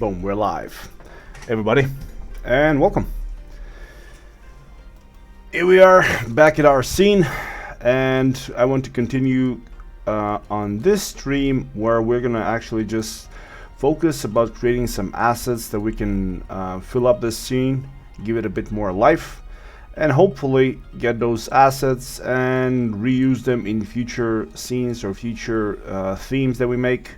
Boom, we're live. Everybody, and welcome. Here we are back at our scene, and I want to continue on this stream where we're gonna actually just focus about creating some assets that we can fill up this scene, give it a bit more life, and hopefully get those assets and reuse them in future scenes or future themes that we make.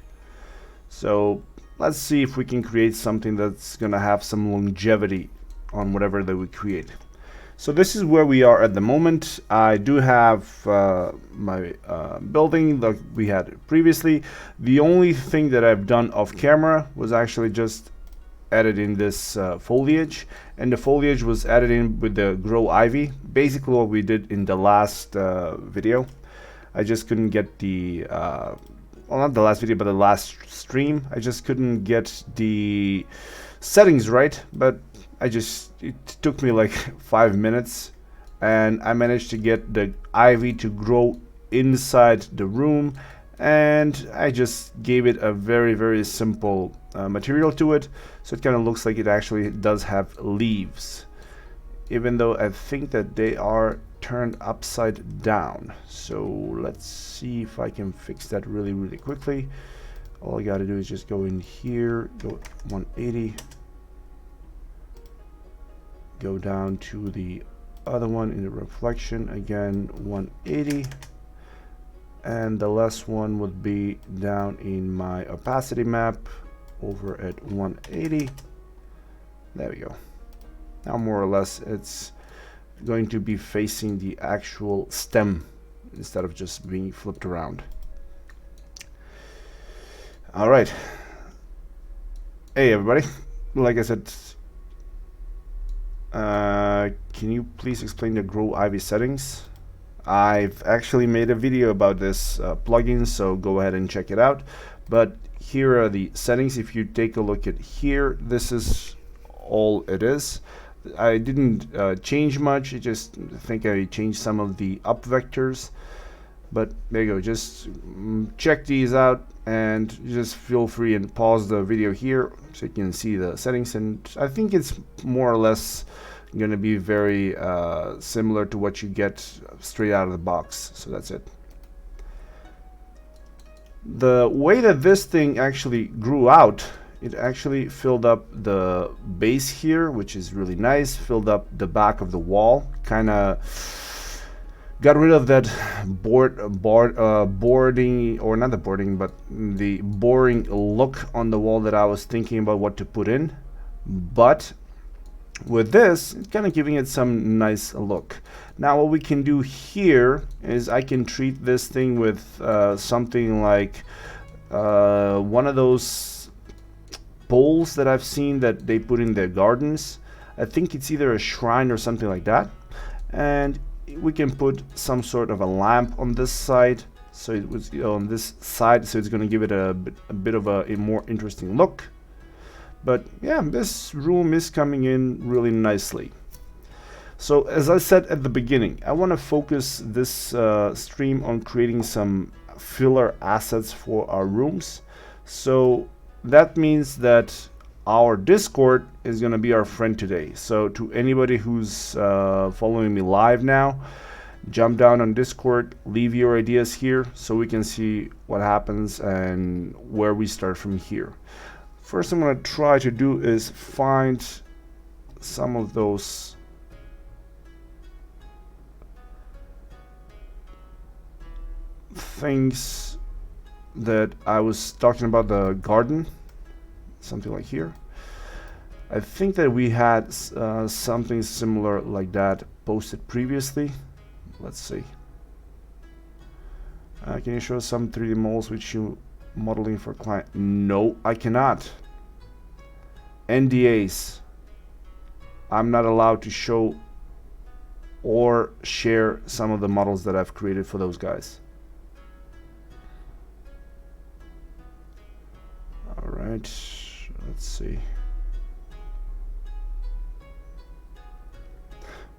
So let's see if we can create something that's gonna have some longevity on whatever that we create. So this is where we are at the moment. I do have my building like we had previously. The only thing that I've done off camera was actually just added in this foliage, and the foliage was added in with the grow ivy, basically what we did in the last video. I just couldn't get the well, not the last video, but the last stream. I just couldn't get the settings right, but it took me like 5 minutes, and I managed to get the ivy to grow inside the room, and I just gave it a very simple material to it, so it kind of looks like it actually does have leaves, even though I think that they are turned upside down. So let's see if I can fix that really quickly. All I gotta do is just go in here, go 180, go down to the other one in the reflection, again 180, and the last one would be down in my opacity map over at 180. There we go. Now more or less it's going to be facing the actual stem instead of just being flipped around. All right. Hey everybody, like I said, can you please explain the grow ivy settings? I've actually made a video about this plugin, so go ahead and check it out. But here are the settings. If you take a look at here, this is all it is. I didn't change much. I just think I changed some of the up vectors, but there you go. Just check these out and just feel free and pause the video here so you can see the settings, and I think it's more or less going to be very similar to what you get straight out of the box. So that's it. The way that this thing actually grew out, it actually filled up the base here, which is really nice, filled up the back of the wall, kind of got rid of that boarding, or not the boarding, but the boring look on the wall that I was thinking about what to put in. But with this, it's kind of giving it some nice look. Now what we can do here is I can treat this thing with something like one of those poles that I've seen that they put in their gardens. I think it's either a shrine or something like that, and we can put some sort of a lamp on this side, so it was on this side, so it's going to give it a bit of a more interesting look. But yeah, this room is coming in really nicely. So as I said at the beginning, I want to focus this stream on creating some filler assets for our rooms. So that means that our Discord is going to be our friend today. So to anybody who's following me live now, jump down on Discord, leave your ideas here so we can see what happens and where we start from here. First I'm going to try to do is find some of those things that I was talking about, the garden, something like here. I think that we had something similar like that posted previously. Let's see. Can you show some 3D models which you modeling for client? No, I cannot. NDAs. I'm not allowed to show or share some of the models that I've created for those guys. All right, let's see.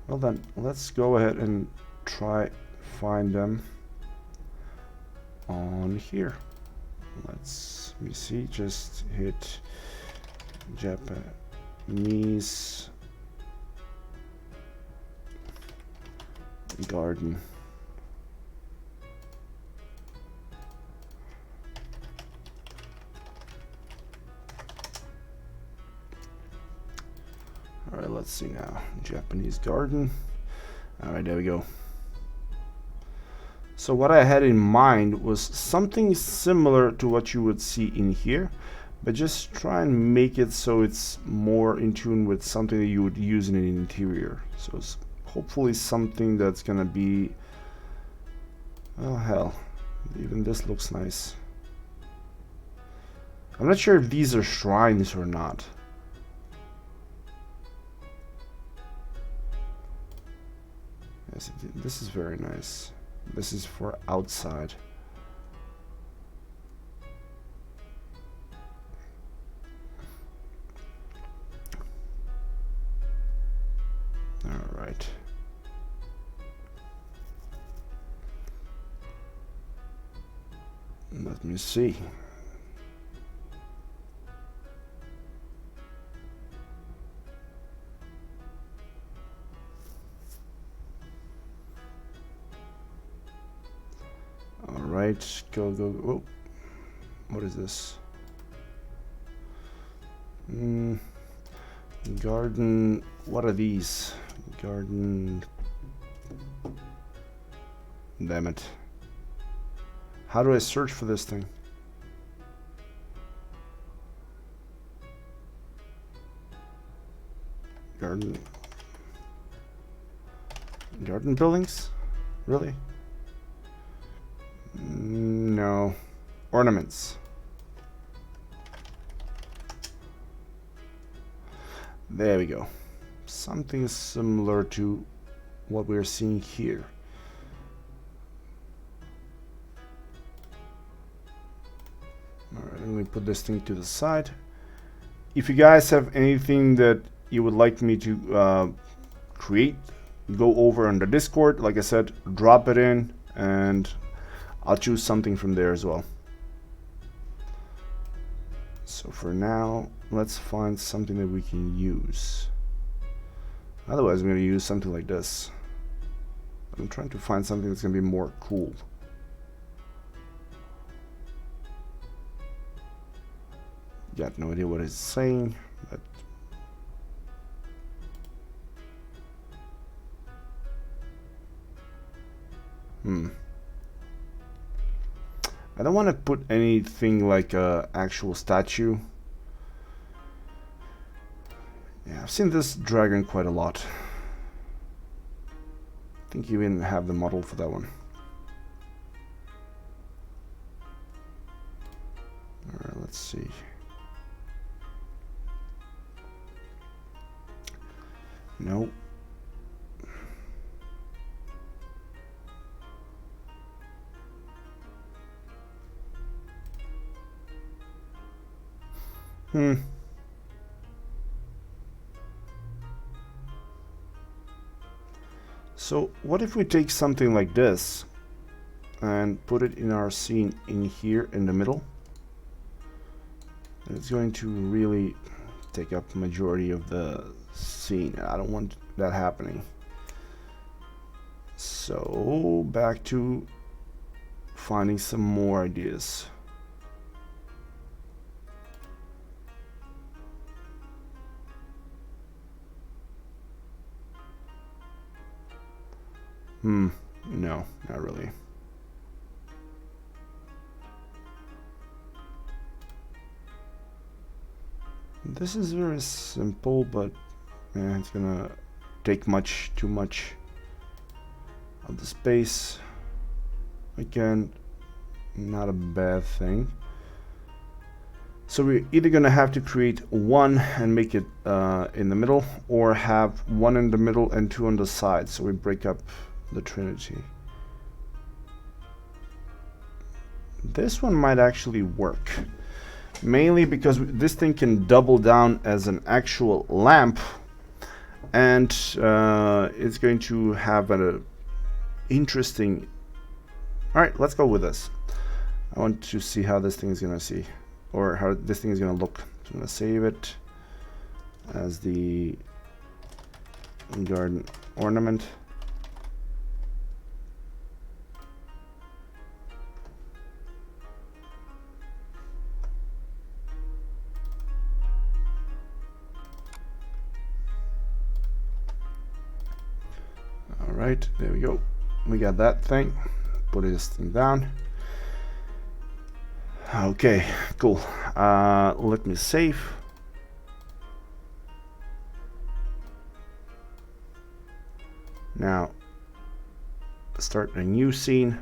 Well then, let's go ahead and try find them on here. Let me see, just hit Japanese garden. All right, let's see now. Japanese garden. All right, there we go. So what I had in mind was something similar to what you would see in here, but just try and make it so it's more in tune with something that you would use in an interior. So it's hopefully something that's gonna be, oh hell, even this looks nice. I'm not sure if these are shrines or not. Yes, this is very nice. This is for outside. All right. Let me see. Right, go. Oh, what is this? Garden. What are these? Garden. Damn it. How do I search for this thing? Garden. Garden buildings? Really? No. Ornaments. There we go. Something similar to what we're seeing here. Alright, let me put this thing to the side. If you guys have anything that you would like me to create, go over on the Discord. Like I said, drop it in and I'll choose something from there as well. So for now, let's find something that we can use. Otherwise, I'm going to use something like this. I'm trying to find something that's going to be more cool. Got no idea what it's saying, but I don't want to put anything like a actual statue. Yeah, I've seen this dragon quite a lot. I think you even have the model for that one. Alright, let's see. Nope. So what if we take something like this and put it in our scene in here in the middle? And it's going to really take up the majority of the scene. I don't want that happening. So back to finding some more ideas. No, not really. This is very simple, but yeah, it's gonna take too much of the space. Again, not a bad thing. So we're either gonna have to create one and make it in the middle, or have one in the middle and two on the side, so we break up the Trinity. This one might actually work, mainly because this thing can double down as an actual lamp, and it's going to have an interesting. All right, let's go with this. I want to see how this thing is gonna see, or how this thing is gonna look. So I'm gonna save it. as the garden ornament. Alright, there we go. We got that thing. Put this thing down. Okay, cool. Let me save. Now, start a new scene.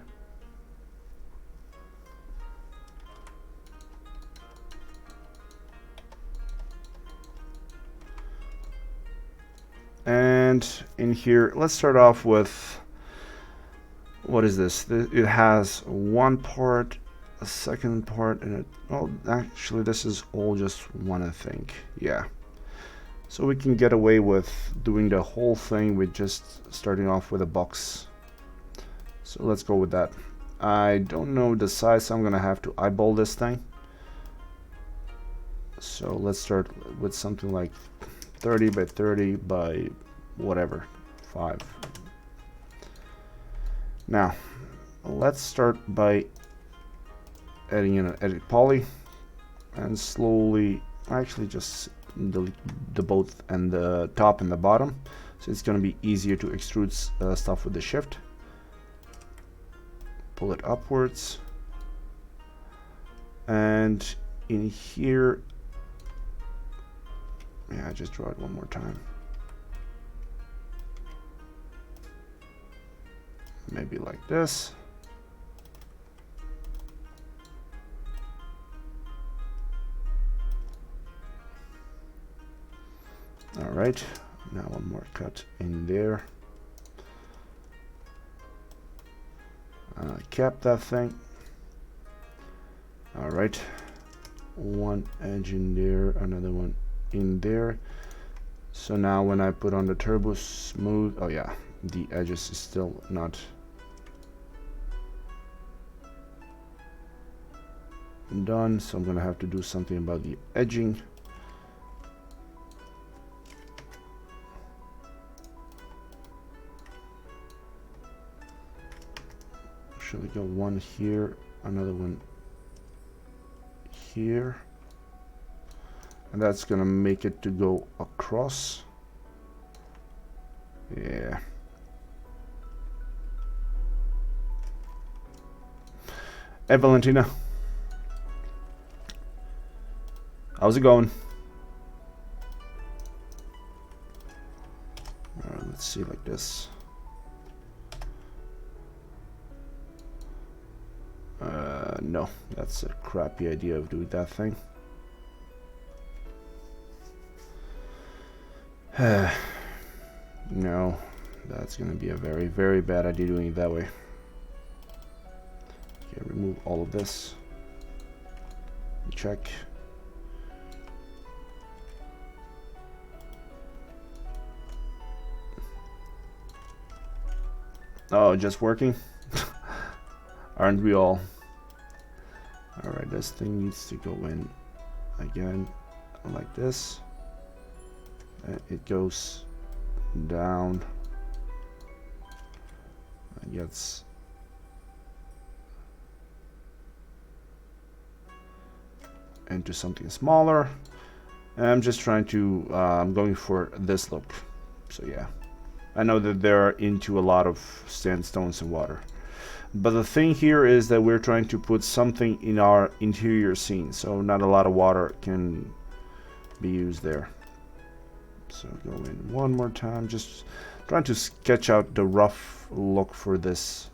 And in here, let's start off with, what is this? It has one part, a second part, and it, well, actually this is all just one, I think. Yeah. So we can get away with doing the whole thing with just starting off with a box. So let's go with that. I don't know the size, so I'm gonna have to eyeball this thing. So let's start with something like 30 by 30 by whatever, 5. Now, let's start by adding in an edit poly and slowly, actually just delete the both and the top and the bottom, so it's going to be easier to extrude stuff with the shift. Pull it upwards, and in here, yeah, I just draw it one more time. Maybe like this. All right, now one more cut in there. Cap that thing. All right, one edge in there, another one in there. So now when I put on the turbo smooth, oh yeah, the edges is still not done, so I'm gonna have to do something about the edging. Should we go one here, another one here, and that's gonna make it to go across. Yeah. Hey Valentina, how's it going? Alright, let's see like this. No, that's a crappy idea of doing that thing. No, that's gonna be a very, very bad idea doing it that way. Okay, remove all of this. Check. Oh, just working? Aren't we all? Alright, this thing needs to go in again like this. And it goes down and gets into something smaller. And I'm just trying to, I'm going for this look. So yeah, I know that they're into a lot of sandstones and water. But the thing here is that we're trying to put something in our interior scene, so not a lot of water can be used there. So go in one more time, just trying to sketch out the rough look for this.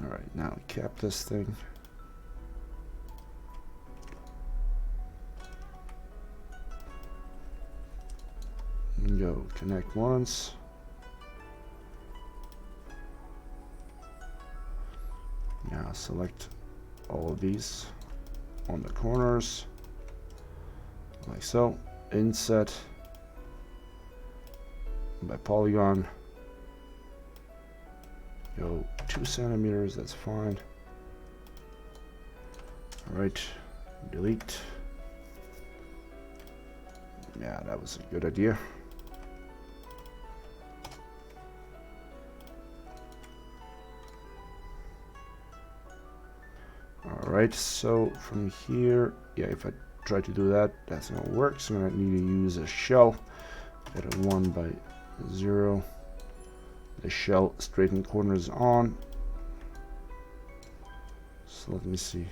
Alright, now cap this thing. And go connect once. Now select all of these on the corners like so. Inset by polygon. Go 2 centimeters, that's fine. Alright, delete. Yeah, that was a good idea. Alright, so from here, yeah, if I try to do that, that's not gonna work, so I'm gonna need to use a shell. Get a 1 by 0. The shell straighten corners on. So let me see.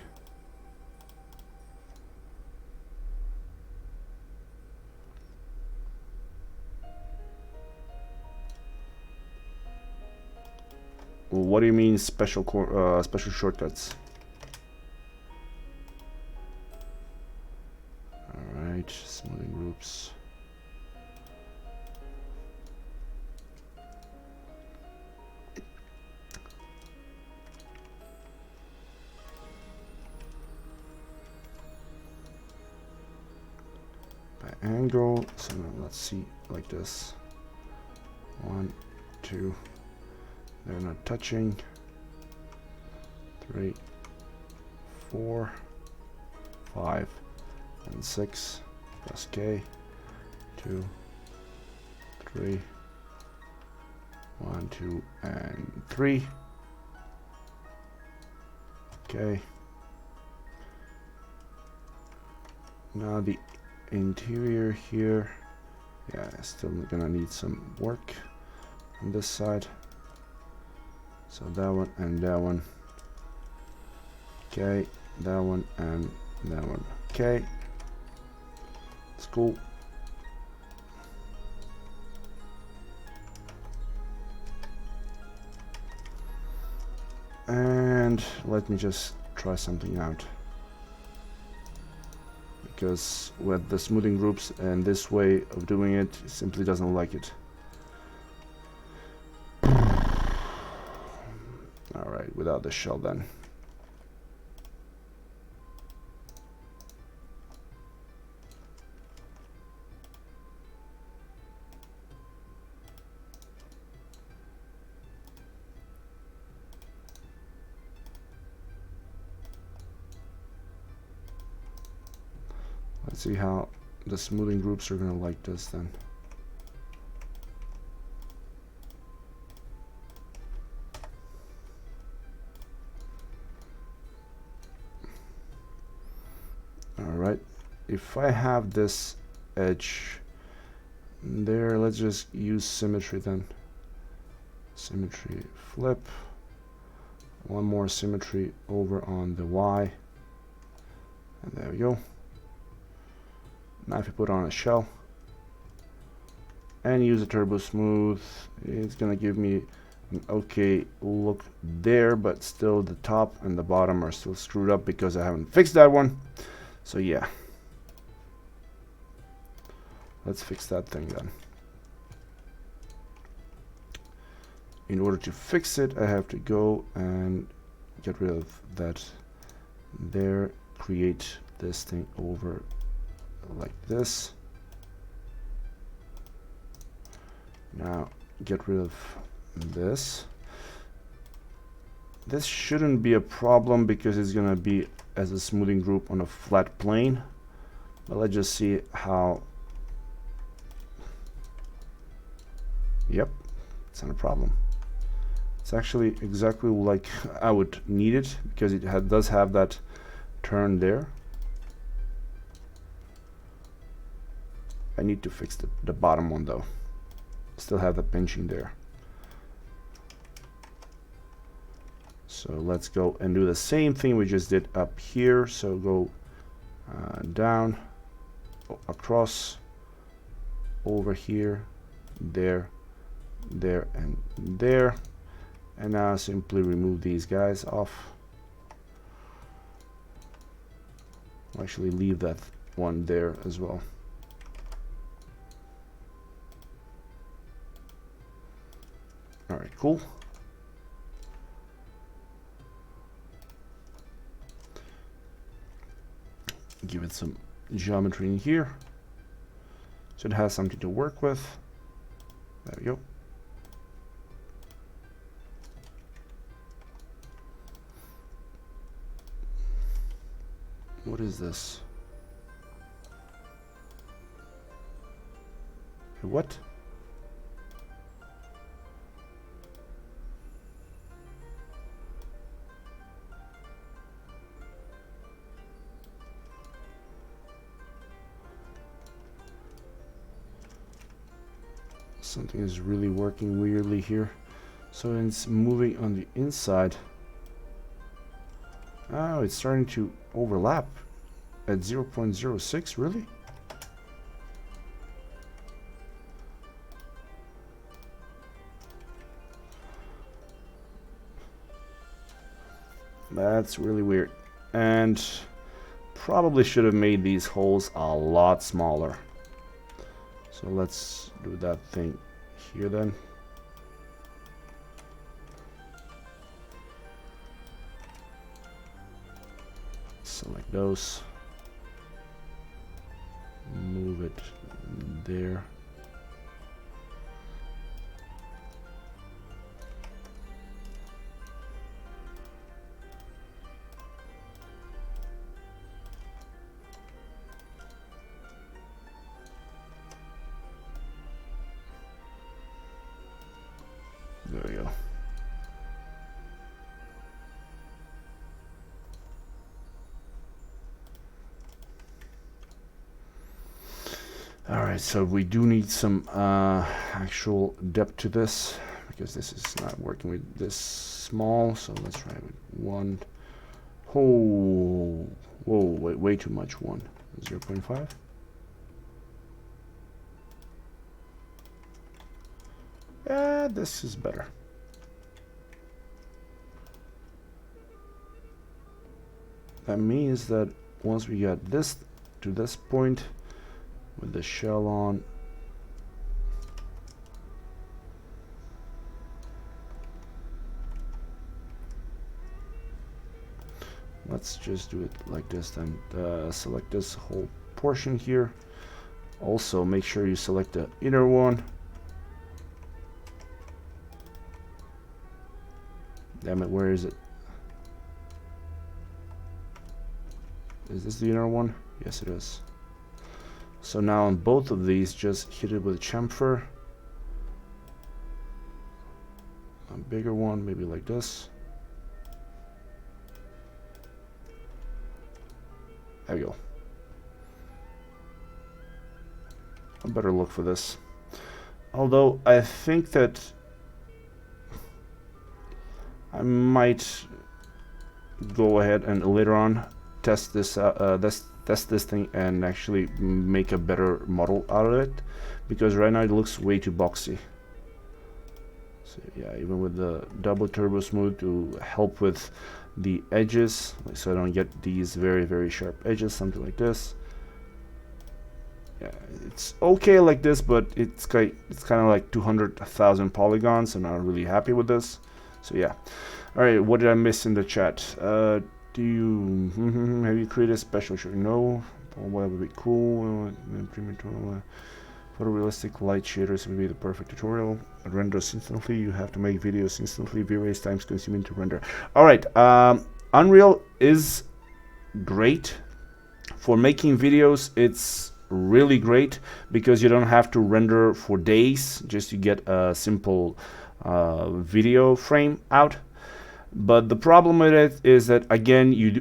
Well, what do you mean special shortcuts? Alright, smoothing groups. By angle, so now let's see, like this. 1, 2, they're not touching. 3, 4, 5, and 6. Press K. 2, 3, 1, 2, and 3. Okay. Now the interior here, yeah, still gonna need some work on this side. So that one and that one. Okay, that one and that one. Okay, it's cool. And let me just try something out. Because with the smoothing groups and this way of doing it, it simply doesn't like it. Alright, without the shell then. Let's see how the smoothing groups are gonna like this then. Alright, if I have this edge there, let's just use symmetry then. Symmetry flip. One more symmetry over on the Y. And there we go. Now if you put on a shell and use a turbo smooth, it's gonna give me an okay look there, but still the top and the bottom are still screwed up because I haven't fixed that one. So yeah, let's fix that thing then. In order to fix it, I have to go and get rid of that there, create this thing over like this. Now get rid of this. This shouldn't be a problem because it's gonna be as a smoothing group on a flat plane, but let's just see how. Yep, it's not a problem. It's actually exactly like I would need it because it does have that turn there. I need to fix the bottom one though. Still have the pinching there. So let's go and do the same thing we just did up here. So go down, across, over here, there, there, and there. And now simply remove these guys off. I'll actually leave that one there as well. Alright, cool. Give it some geometry in here so it has something to work with. There we go. What is this? What? Something is really working weirdly here. So it's moving on the inside. Oh, it's starting to overlap at 0.06, really? That's really weird. And probably should have made these holes a lot smaller. So let's do that thing here then. Select those. Move it there. There we go. Alright, so we do need some actual depth to this, because this is not working with this small, so let's try it with one. Oh, whoa, way too much, 0.5. Yeah, this is better. That means that once we get this to this point with the shell on, let's just do it like this then. Select this whole portion here. Also make sure you select the inner one. Damn it, where is it? Is this the inner one? Yes, it is. So now on both of these, just hit it with chamfer. A bigger one, maybe like this. There we go. A better look for this. Although I think that I might go ahead and later on test this test this thing and actually make a better model out of it, because right now it looks way too boxy. So yeah, even with the double turbo smooth to help with the edges, so I don't get these very sharp edges, something like this. Yeah, it's okay like this, but it's kind of like 200,000 polygons. I'm not really happy with this. So yeah. All right, what did I miss in the chat? Do you have you created a special show? No. What would be cool? Photorealistic light shaders would be the perfect tutorial. It renders instantly. You have to make videos instantly. Various times consuming to render. All right. Unreal is great for making videos. It's really great because you don't have to render for days. Just you get a simple video frame out. But the problem with it is that, again, you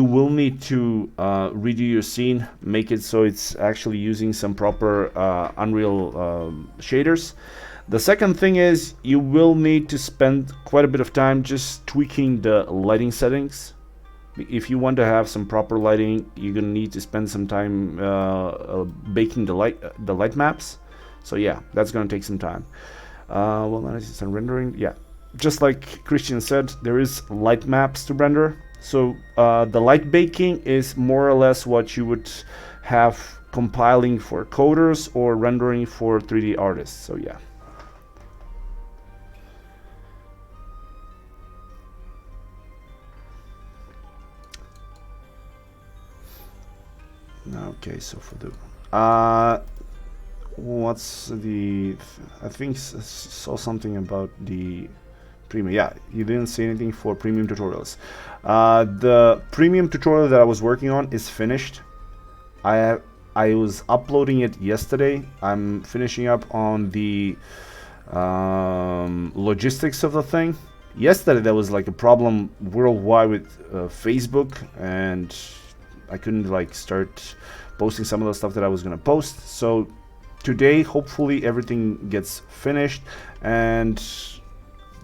will need to redo your scene, make it so it's actually using some proper Unreal shaders. The second thing is you will need to spend quite a bit of time just tweaking the lighting settings. If you want to have some proper lighting, you're gonna need to spend some time baking the light maps. So yeah, that's gonna take some time. Well, analysis and rendering, yeah. Just like Christian said, there is light maps to render. So the light baking is more or less what you would have compiling for coders or rendering for 3D artists. So yeah. Okay, so for the what's the, I think saw something about the Premium, yeah, you didn't say anything for premium tutorials. The premium tutorial that I was working on is finished. I was uploading it yesterday. I'm finishing up on the logistics of the thing. Yesterday there was like a problem worldwide with Facebook, and I couldn't like start posting some of the stuff that I was gonna post. So today hopefully everything gets finished, and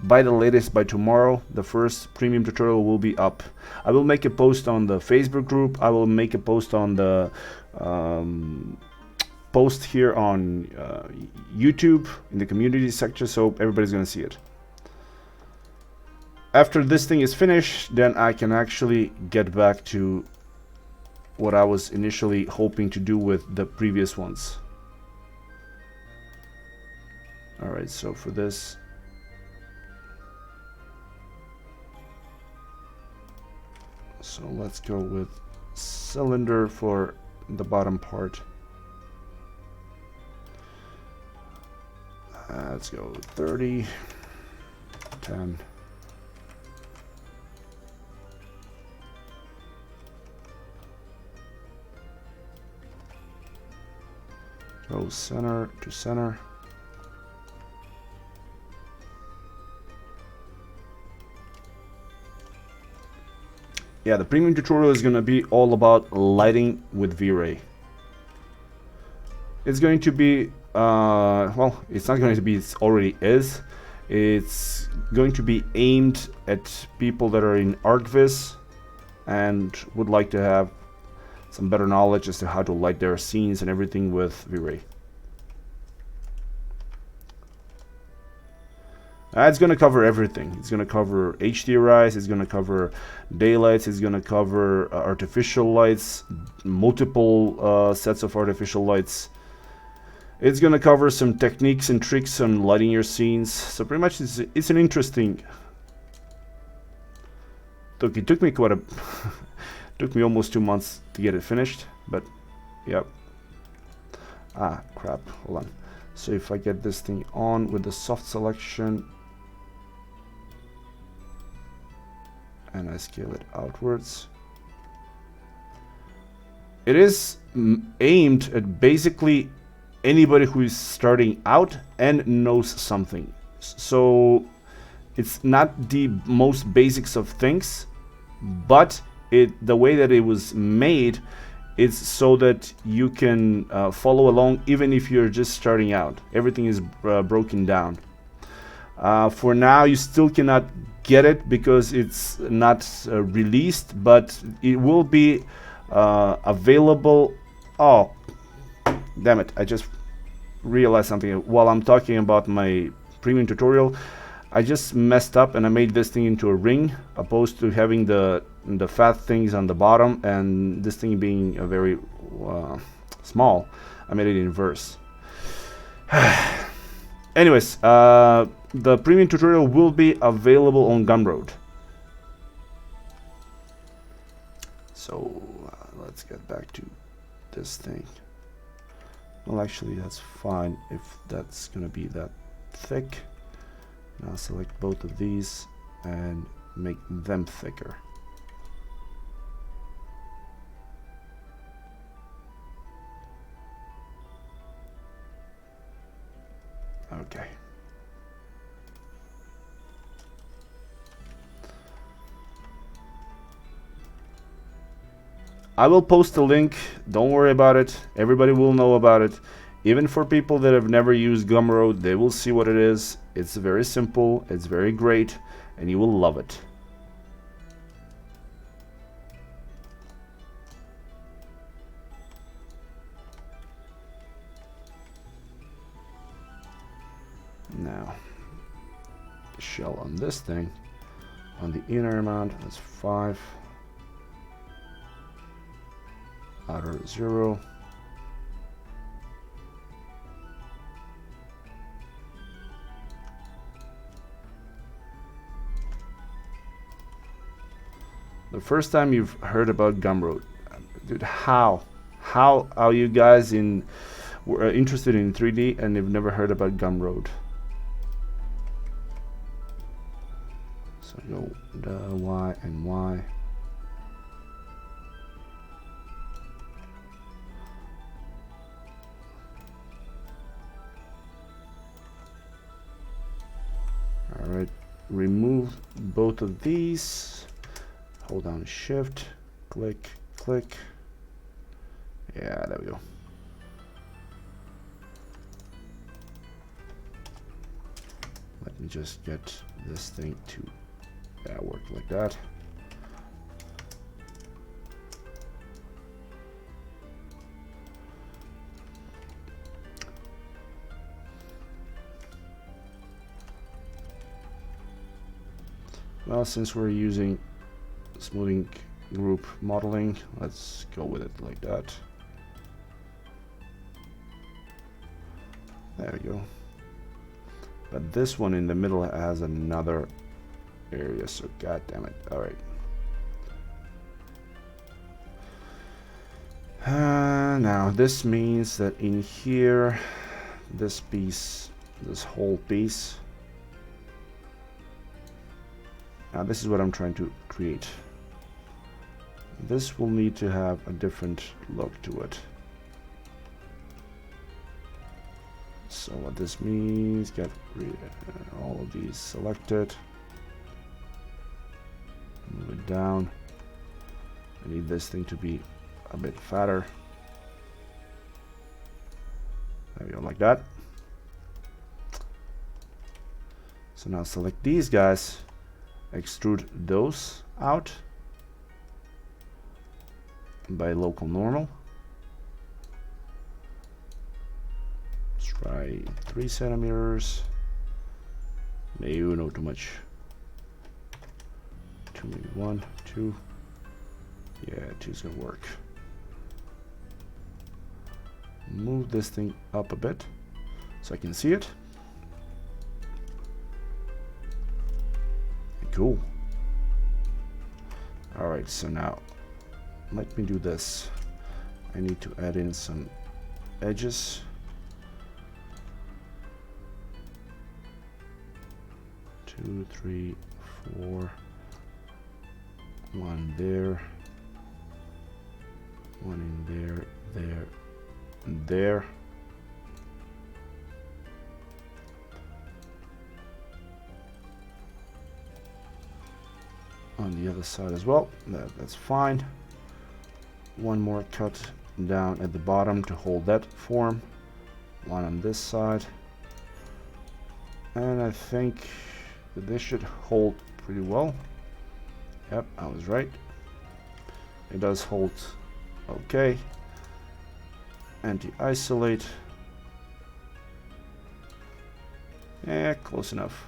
by the latest by tomorrow the first premium tutorial will be up. I will make a post on the Facebook group. I will make a post on the post here on YouTube in the community section, so everybody's gonna see it. After this thing is finished, then I can actually get back to what I was initially hoping to do with the previous ones. Alright, so for this, so let's go with cylinder for the bottom part. Let's go 30, 10. Go center to center. Yeah, the premium tutorial is going to be all about lighting with V-Ray. It's going to be, well, it's not going to be, it already is. It's going to be aimed at people that are in ArcViz and would like to have some better knowledge as to how to light their scenes and everything with V-Ray. It's going to cover everything. It's going to cover HDRIs, it's going to cover daylights, it's going to cover artificial lights, multiple sets of artificial lights. It's going to cover some techniques and tricks on lighting your scenes. So pretty much it's an interesting... Look, it took me quite a... took me almost 2 months to get it finished, but yep. Ah, crap, hold on. So if I get this thing on with the soft selection and I scale it outwards, it is aimed at basically anybody who is starting out and knows something. So it's not the most basics of things, but the way that it was made is so that you can follow along even if you're just starting out. Everything is broken down. For now you still cannot get it because it's not released, but it will be available. Oh, damn it, I just realized something while I'm talking about my premium tutorial. I just messed up and I made this thing into a ring opposed to having the fat things on the bottom and this thing being a very small. I made it inverse. Anyways, the premium tutorial will be available on Gumroad. So let's get back to this thing. Well, actually that's fine if that's gonna be that thick. Now select both of these and make them thicker. Okay. I will post a link, don't worry about it, everybody will know about it. Even for people that have never used Gumroad, they will see what it is. It's very simple, it's very great, and you will love it. Now, shell on this thing, on the inner amount, that's 5, outer 0. The first time you've heard about Gumroad, dude, how are you guys interested in 3D and you've never heard about Gumroad? So go the Y and Y. All right, remove both of these. Hold down Shift, click, click. Yeah, there we go. Let me just get this thing to work like that. Well, since we're using smoothing group modeling, let's go with it like that. There we go. But this one in the middle has another area, so god damn it. All right. Now this means that in here, this piece, this whole piece, now this is what I'm trying to create. This will need to have a different look to it. So what this means, get all of these selected, move it down. I need this thing to be a bit fatter. There we go, like that. So now select these guys, extrude those out by local normal. Let's try 3 centimeters. No, no, too much. 2, maybe 1, 2. Yeah, 2 is gonna work. Move this thing up a bit so I can see it. Cool. Alright, so now let me do this. I need to add in some edges. Two, 3, 4. 1 there. 1 in there, there, and there. On the other side as well. That's fine. 1 more cut down at the bottom to hold that form. 1 on this side. And I think that this should hold pretty well. Yep, I was right. It does hold okay. Anti-isolate. Yeah, close enough.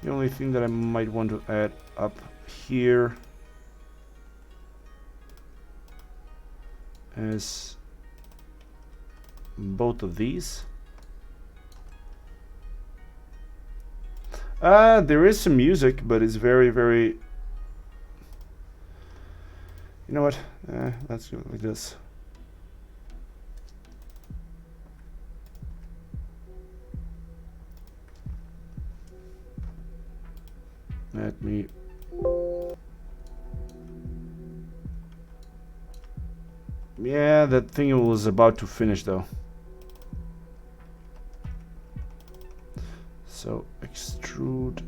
The only thing that I might want to add up here is both of these. There is some music, but it's very, very... You know what? Let's do it like this. Let me... Yeah, that thing was about to finish though. So extrude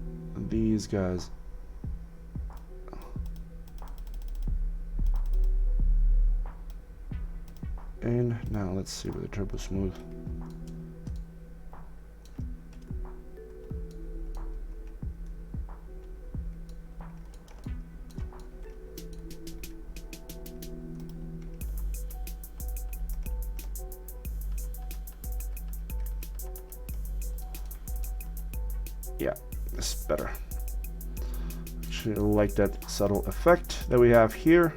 these guys. And now let's see with the turbo smooth. Yeah, this is better. Actually, I like that subtle effect that we have here.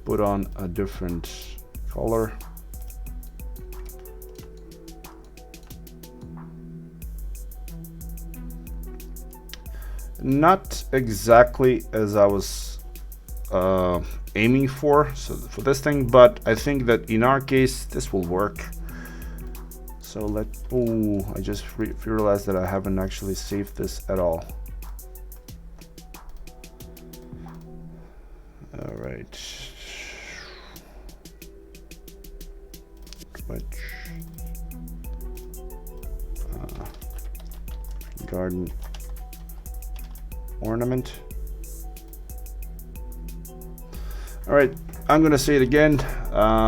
Put on a different color. Not exactly as I was aiming for this thing, but I think that in our case this will work. So I just realized that I haven't actually saved this at all. All right. Which garden ornament. All right, I'm gonna say it again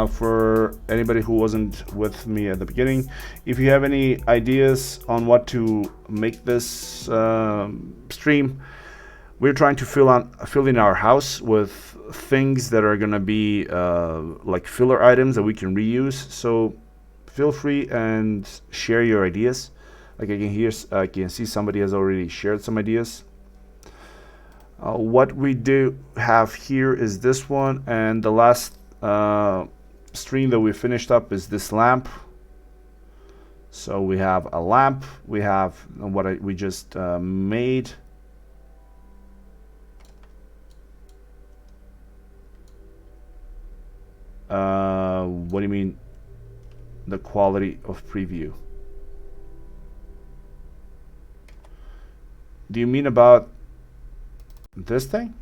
for anybody who wasn't with me at the beginning. If you have any ideas on what to make this stream, we're trying to fill in our house with things that are gonna be like filler items that we can reuse. So feel free and share your ideas. Like I can see somebody has already shared some ideas. What we do have here is this one, and the last stream that we finished up is this lamp. So we have a lamp, we have what we just made. What do you mean the quality of preview? Do you mean about this thing?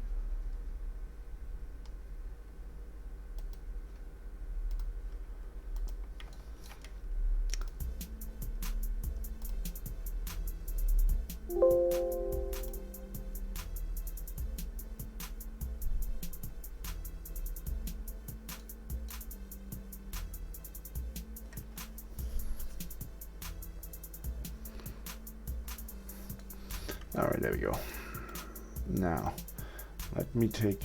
All right, there we go. Now, let me take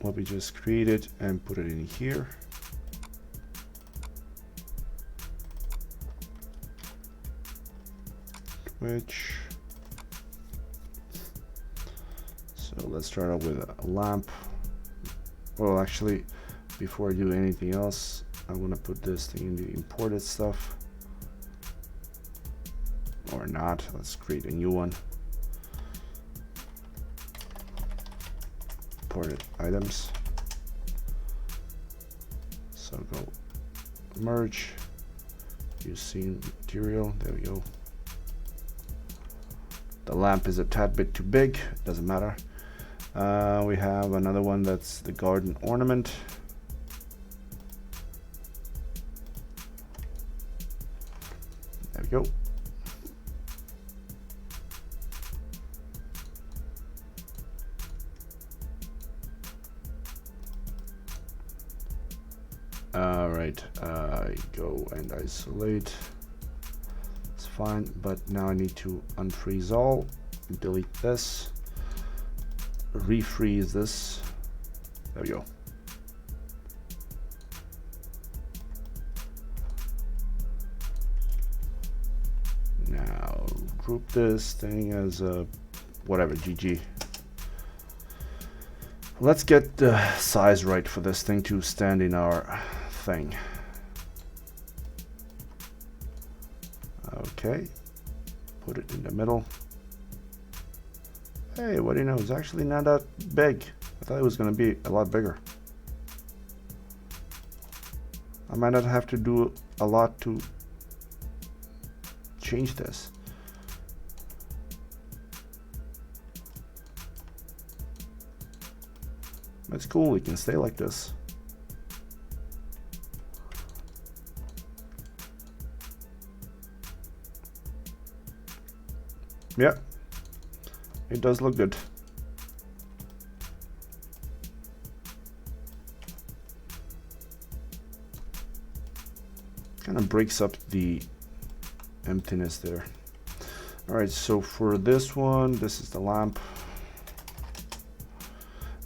what we just created and put it in here. Which, so let's start out with a lamp. Well, actually, before I do anything else, I want to put this thing in the imported stuff. Or not, let's create a new one. Imported items. So go merge, use scene material, there we go. The lamp is a tad bit too big, doesn't matter. We have another one that's the garden ornament. There we go. All right, I go and isolate. It's fine, but now I need to unfreeze all, delete this, refreeze this. There we go. Now group this thing as a whatever, GG. Let's get the size right for this thing to stand in our thing. Okay, put it in the middle. Hey, what do you know? It's actually not that big. I thought it was going to be a lot bigger. I might not have to do a lot to change this. That's cool, it can stay like this. Yeah, it does look good. Kind of breaks up the emptiness there. All right, so for this one, this is the lamp.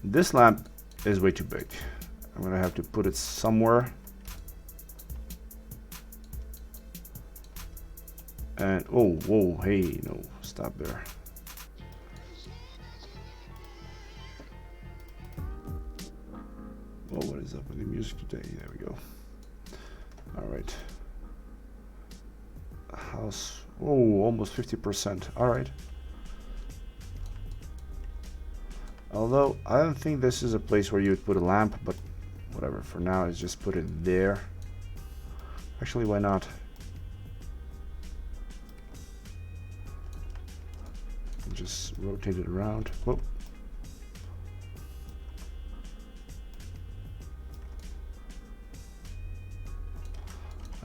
This lamp is way too big. I'm gonna have to put it somewhere. And oh, whoa, hey, no, stop there. Oh, what is up with the music today? There we go. All right. House, oh, almost 50%. All right. Although I don't think this is a place where you would put a lamp, but whatever. For now, let's just put it there. Actually, why not? Just rotate it around. Whoop.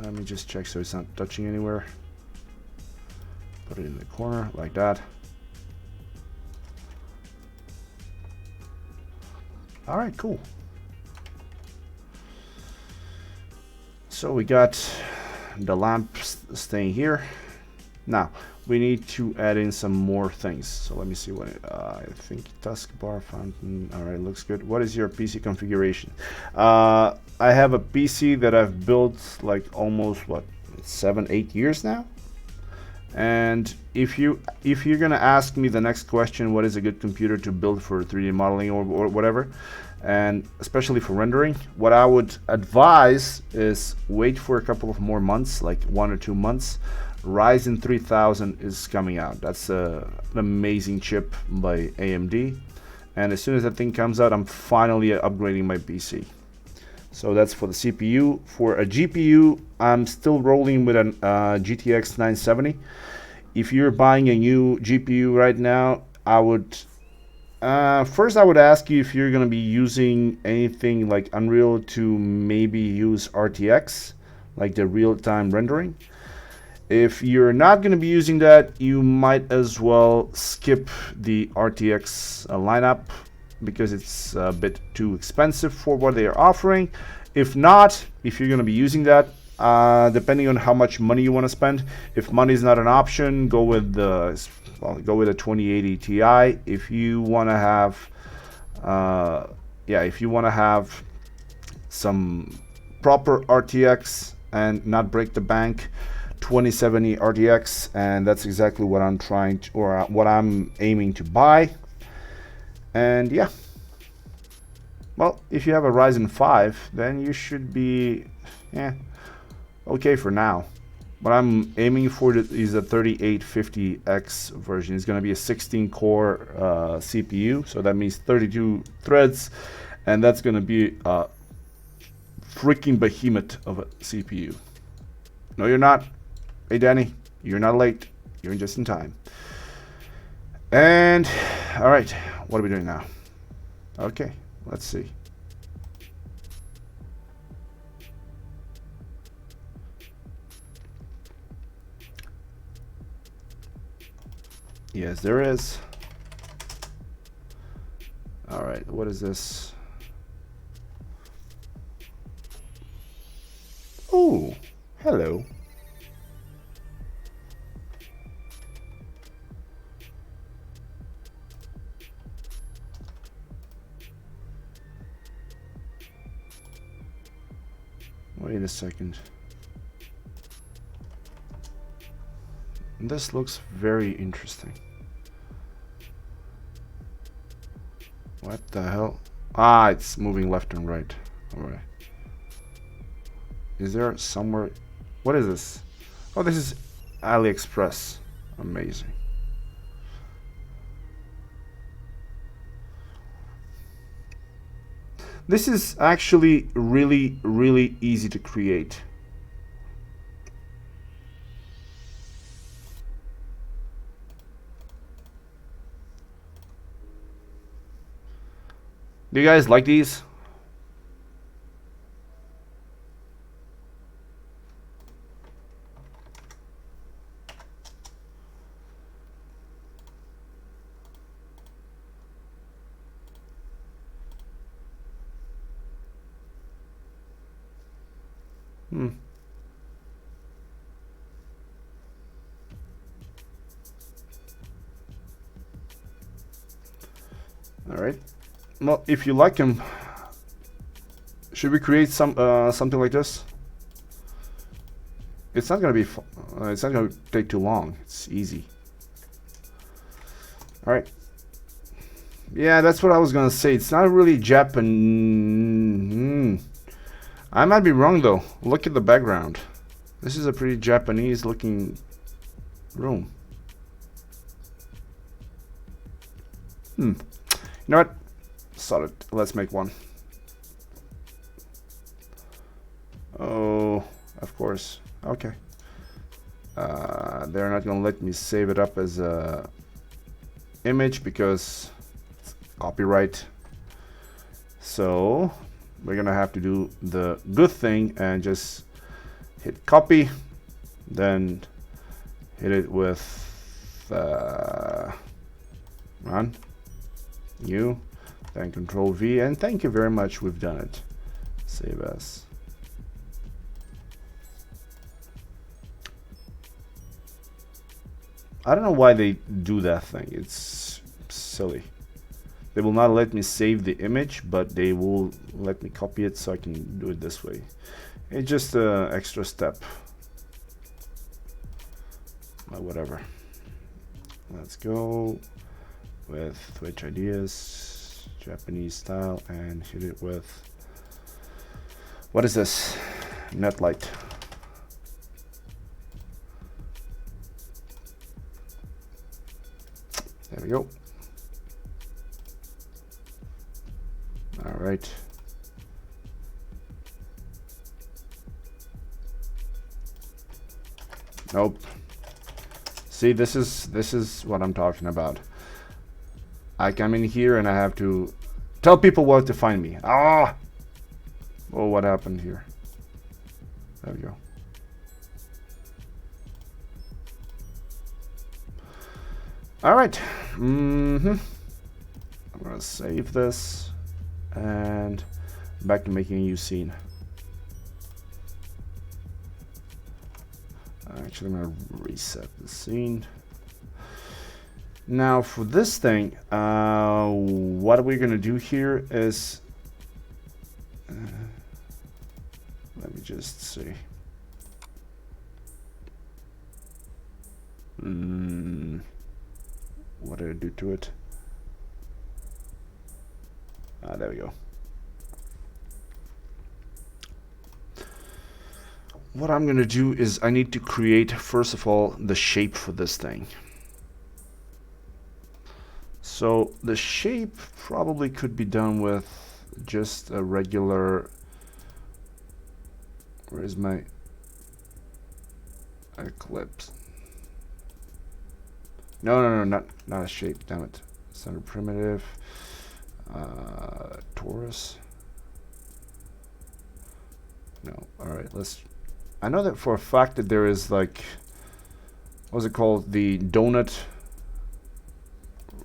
Let me just check so it's not touching anywhere. Put it in the corner like that. All right, cool. So we got the lamp staying here. Now we need to add in some more things. So let me see what I think taskbar fountain. All right, looks good. What is your PC configuration? I have a PC that I've built like almost what 7-8 years now. And if you're gonna ask me the next question, what is a good computer to build for 3D modeling or whatever, and especially for rendering, what I would advise is wait for a couple of more months, like 1 or 2 months. Ryzen 3000 is coming out. That's an amazing chip by AMD, and as soon as that thing comes out, I'm finally upgrading my PC. So that's for the CPU. For a GPU, I'm still rolling with an GTX 970. If you're buying a new GPU right now, I would first I would ask you if you're going to be using anything like Unreal to maybe use RTX, like the real-time rendering. If you're not going to be using that, you might as well skip the RTX lineup, because it's a bit too expensive for what they are offering. If not, if you're going to be using that, depending on how much money you want to spend, if money is not an option, go with the go with a 2080 Ti. If you want to have, if you want to have some proper RTX and not break the bank, 2070 RTX, and that's exactly what I'm trying to, or what I'm aiming to buy. And yeah, well, if you have a Ryzen 5, then you should be okay for now. What I'm aiming for is a 3850X version. It's going to be a 16-core CPU, so that means 32 threads, and that's going to be a freaking behemoth of a CPU. No, you're not. Hey, Danny, you're not late. You're just in time. And all right, what are we doing now? Okay, let's see. Yes, there is. All right, what is this? Oh, hello. Wait a second. This looks very interesting. What the hell? Ah, it's moving left and right. Alright. Is there somewhere... What is this? Oh, this is AliExpress. Amazing. This is actually really, really easy to create. Do you guys like these? All right. Well, if you like them, should we create something like this? It's not gonna be. It's not gonna take too long. It's easy. All right. Yeah, that's what I was gonna say. It's not really Japan. I might be wrong though. Look at the background. This is a pretty Japanese looking room. You know what? Solid. Let's make one. Oh, of course. Okay. They're not gonna let me save it up as a image because it's copyright. So we're gonna have to do the good thing and just hit copy, then hit it with run, new, then Control V, and thank you very much, we've done it. Save as. I don't know why they do that thing, it's silly. They will not let me save the image, but they will let me copy it so I can do it this way. It's just an extra step. But whatever. Let's go with Twitch ideas, Japanese style, and hit it with, what is this? Net light. There we go. All right. Nope. See, this is what I'm talking about. I come in here and I have to tell people where to find me. Ah! Oh, what happened here? There we go. All right. I'm gonna save this and back to making a new scene. Actually, I'm gonna reset the scene. Now for this thing, what we're gonna do here is, let me just see. What did I do to it? There we go. What I'm gonna do is I need to create, first of all, the shape for this thing. So the shape probably could be done with just a regular, where is my eclipse? No, not a shape, damn it. Center primitive, torus. No, alright, let's, I know that for a fact that there is like, what's it called? The donut.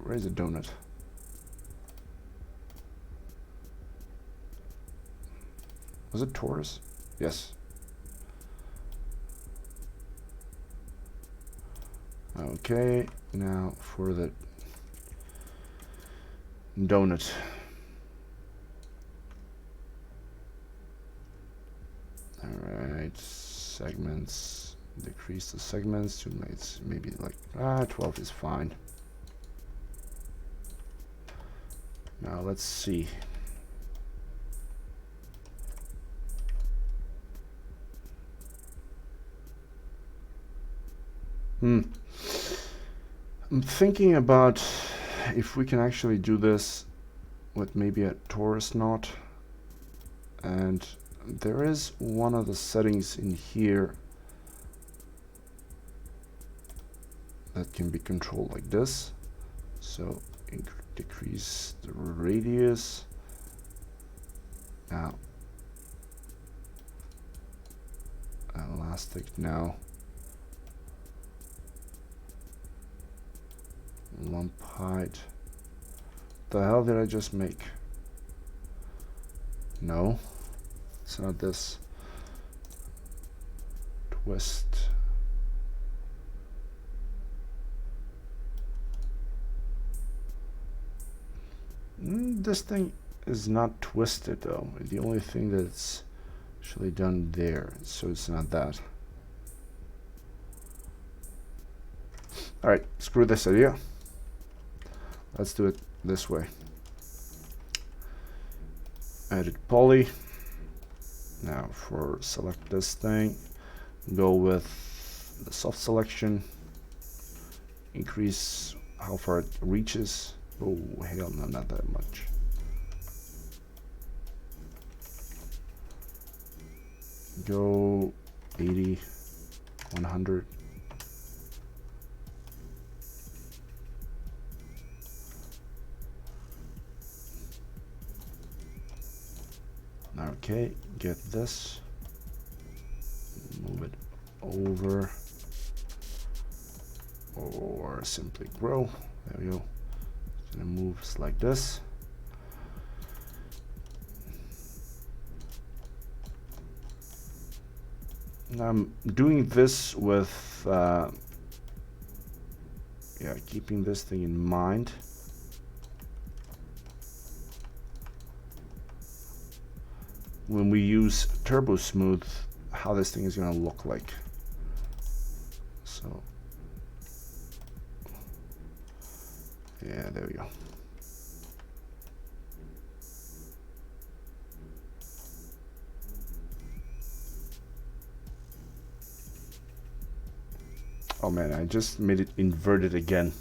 Where is the donut? Was it torus? Yes. Okay, now for the donut. Alright, segments, decrease the segments to maybe like 12 is fine. Now let's see. I'm thinking about if we can actually do this with maybe a torus knot, and there is one of the settings in here that can be controlled like this. So decrease the radius. Now elastic now. Lump height. The hell did I just make? No, it's not this. Twist. This thing is not twisted though. The only thing that's actually done there, so it's not that. Alright, screw this idea. Let's do it this way. Edit poly. Now for select this thing, go with the soft selection. Increase how far it reaches. Oh hell no, not that much. Go 80, 100. Okay, get this, over, or simply grow. There we go. It's gonna move like this. And I'm doing this with yeah, keeping this thing in mind. When we use Turbo Smooth, how this thing is going to look like. So, yeah, there we go. Oh man, I just made it inverted again.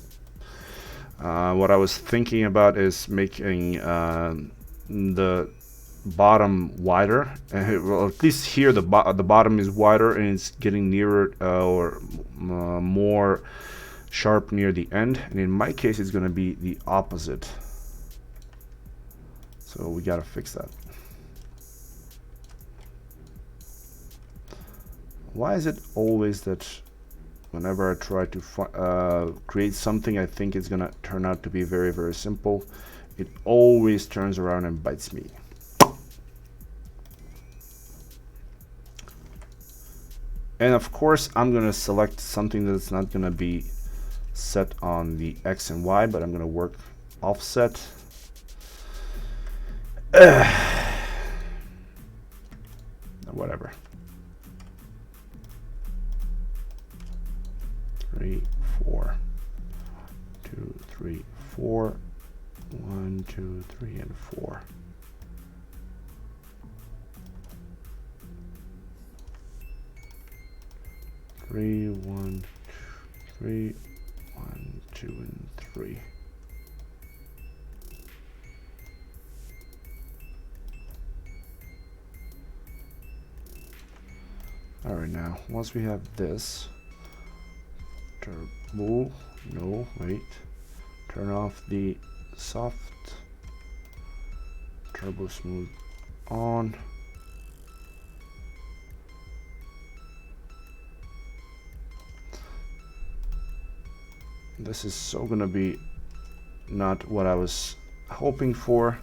What I was thinking about is making the bottom wider. Well, at least here the bottom is wider and it's getting nearer or more sharp near the end. And in my case, it's going to be the opposite. So we got to fix that. Why is it always that whenever I try to create something I think it's gonna turn out to be very, very simple, it always turns around and bites me? And of course, I'm gonna select something that's not gonna be set on the X and Y, but I'm gonna work offset. Whatever. 3, 4, 2, 3, 4, 1, 2, 3, and 4. Three, 1, 3, 1, 2, and 3. All right, now once we have this. Turbo, no, wait. Turn off the soft. Turbo Smooth on. This is so gonna be not what I was hoping for,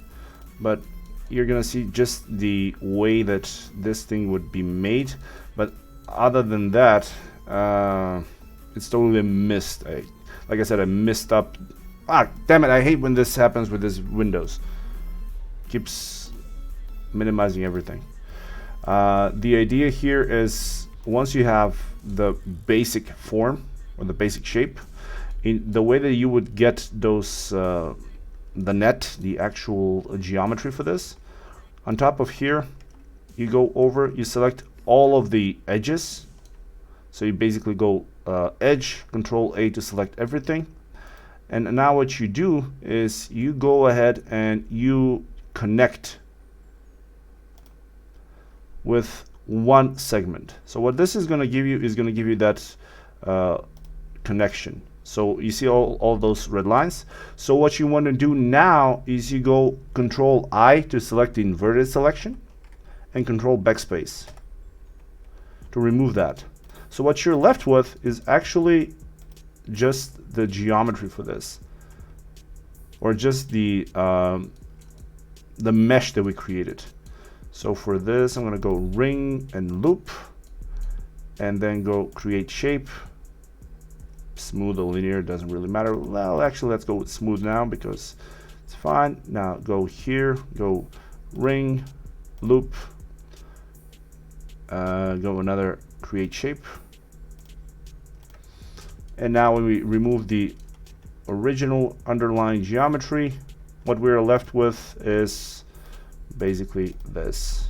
but you're gonna see just the way that this thing would be made. But other than that, it's totally missed. Like I said, I messed up. Ah, damn it! I hate when this happens with this Windows. Keeps minimizing everything. The idea here is once you have the basic form or the basic shape, in the way that you would get those the net, the actual geometry for this, on top of here, you go over, you select all of the edges. So you basically go edge, Control A to select everything. And now what you do is you go ahead and you connect with one segment. So what this is going to give you is going to give you that connection. So you see all those red lines. So what you want to do now is you go Control I to select the inverted selection and Control backspace to remove that. So what you're left with is actually just the geometry for this, or just the mesh that we created. So for this, I'm going to go ring and loop, and then go create shape. Smooth or linear doesn't really matter. Well, actually, let's go with smooth now because it's fine. Now go here, go ring, loop, go another create shape. And now when we remove the original underlying geometry, what we're left with is basically this.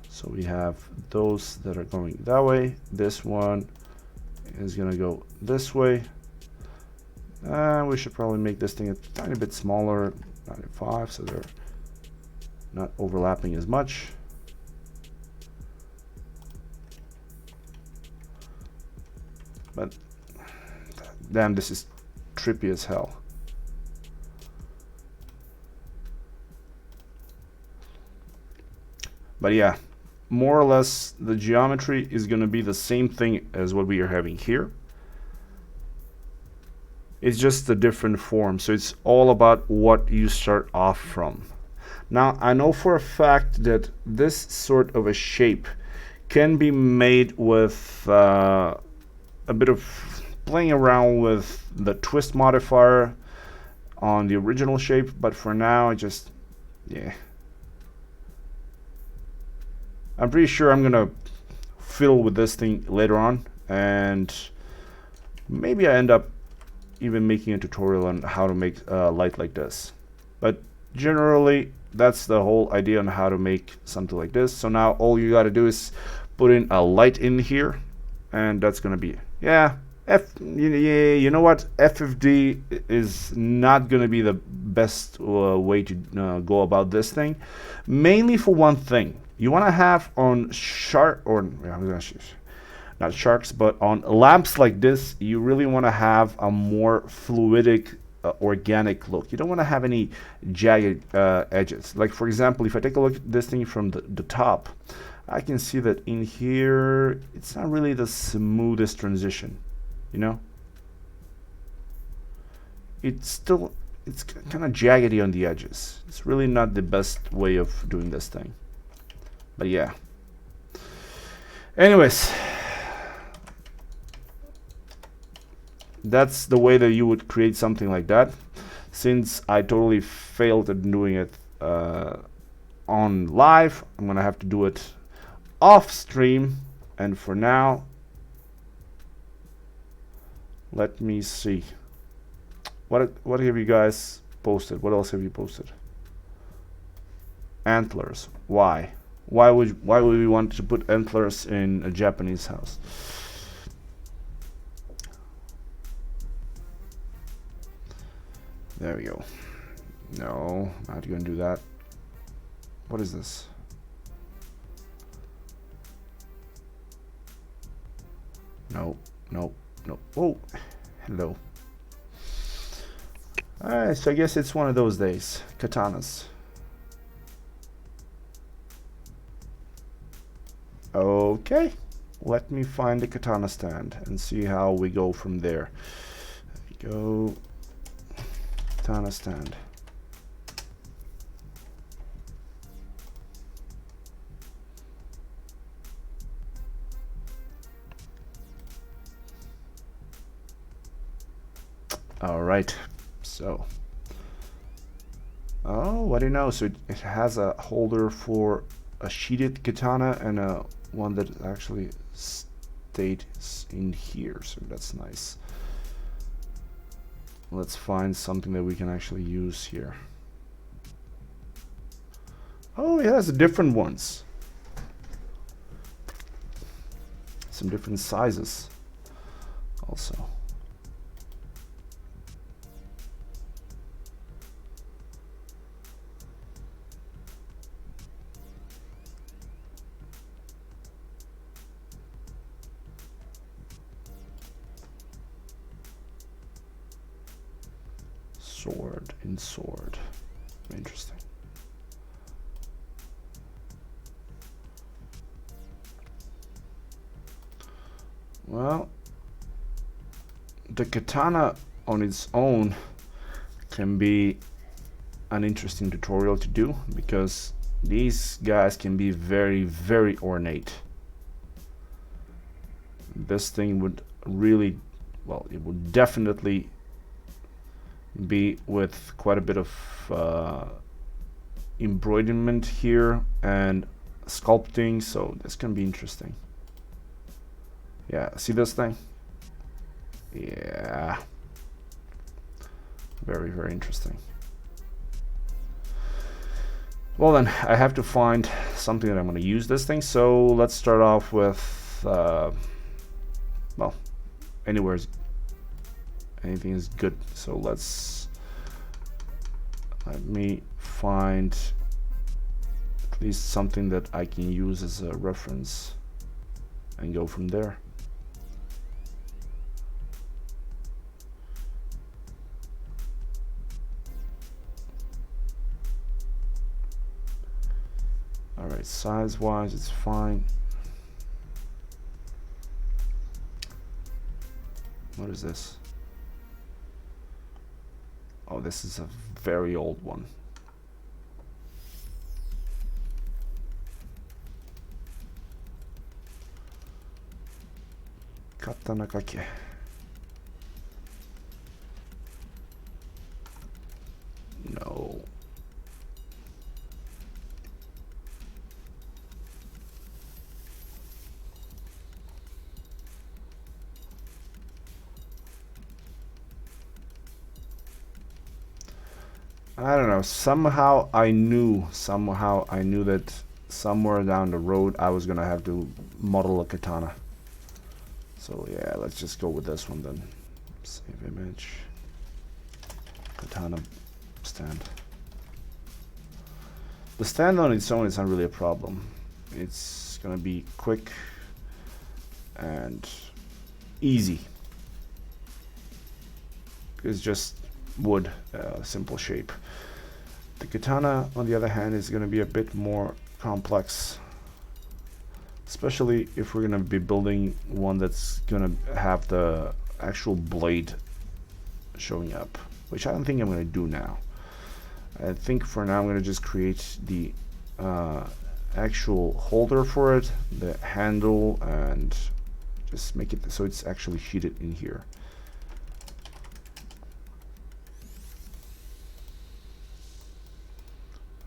So we have those that are going that way. This one is going to go this way. We should probably make this thing a tiny bit smaller, 95, so they're not overlapping as much. But damn, this is trippy as hell. But yeah, more or less the geometry is going to be the same thing as what we are having here. It's just a different form, so it's all about what you start off from. Now I know for a fact that this sort of a shape can be made with a bit of playing around with the twist modifier on the original shape, but for now I just, yeah, I'm pretty sure I'm gonna fiddle with this thing later on, and maybe I end up even making a tutorial on how to make light like this. But generally that's the whole idea on how to make something like this. So now all you got to do is put in a light in here, and that's gonna be, yeah, you know what, FFD is not gonna be the best way to go about this thing, mainly for one thing. You want to have on shark, or not sharks, but on lamps like this, you really want to have a more fluidic, organic look. You don't want to have any jagged edges. Like for example, if I take a look at this thing from the top, I can see that in here it's not really the smoothest transition, you know. It's kind of jaggedy on the edges. It's really not the best way of doing this thing. But yeah. Anyways, that's the way that you would create something like that. Since I totally failed at doing it on live, I'm gonna have to do it off stream. And for now, let me see. What have you guys posted? What else have you posted? Antlers. Why? Why would we want to put antlers in a Japanese house? There we go. No, not gonna do that. What is this? No, no, no. Oh, hello. Alright, so I guess it's one of those days. Katanas. Okay, let me find the katana stand and see how we go from there. There we go. Katana stand. All right, so. Oh, what do you know? So it has a holder for a sheathted katana and a one that actually stayed in here, so that's nice. Let's find something that we can actually use here. Oh, it has different ones. Some different sizes also. Sword in sword. Interesting. Well, the katana on its own can be an interesting tutorial to do, because these guys can be very, very ornate. This thing would really, well, it would definitely be with quite a bit of embroiderment here and sculpting, so this can be interesting. Yeah, see this thing? Yeah, very, very interesting. Well then, I have to find something that I'm going to use this thing, so let's start off with well, anything is good, so let me find at least something that I can use as a reference and go from there. Alright, Alright, size wise it's fine. What is this? Oh, this is a very old one. Katana kake. No. I don't know, somehow I knew that somewhere down the road I was gonna have to model a katana. So yeah, let's just go with this one then. Save image. Katana stand. The stand on its own is not really a problem. It's gonna be quick and easy. It's just wood, simple shape. The katana, on the other hand, is gonna be a bit more complex. Especially if we're gonna be building one that's gonna have the actual blade showing up, which I don't think I'm gonna do now. I think for now I'm gonna just create the actual holder for it, the handle, and just make it so it's actually sheeted in here.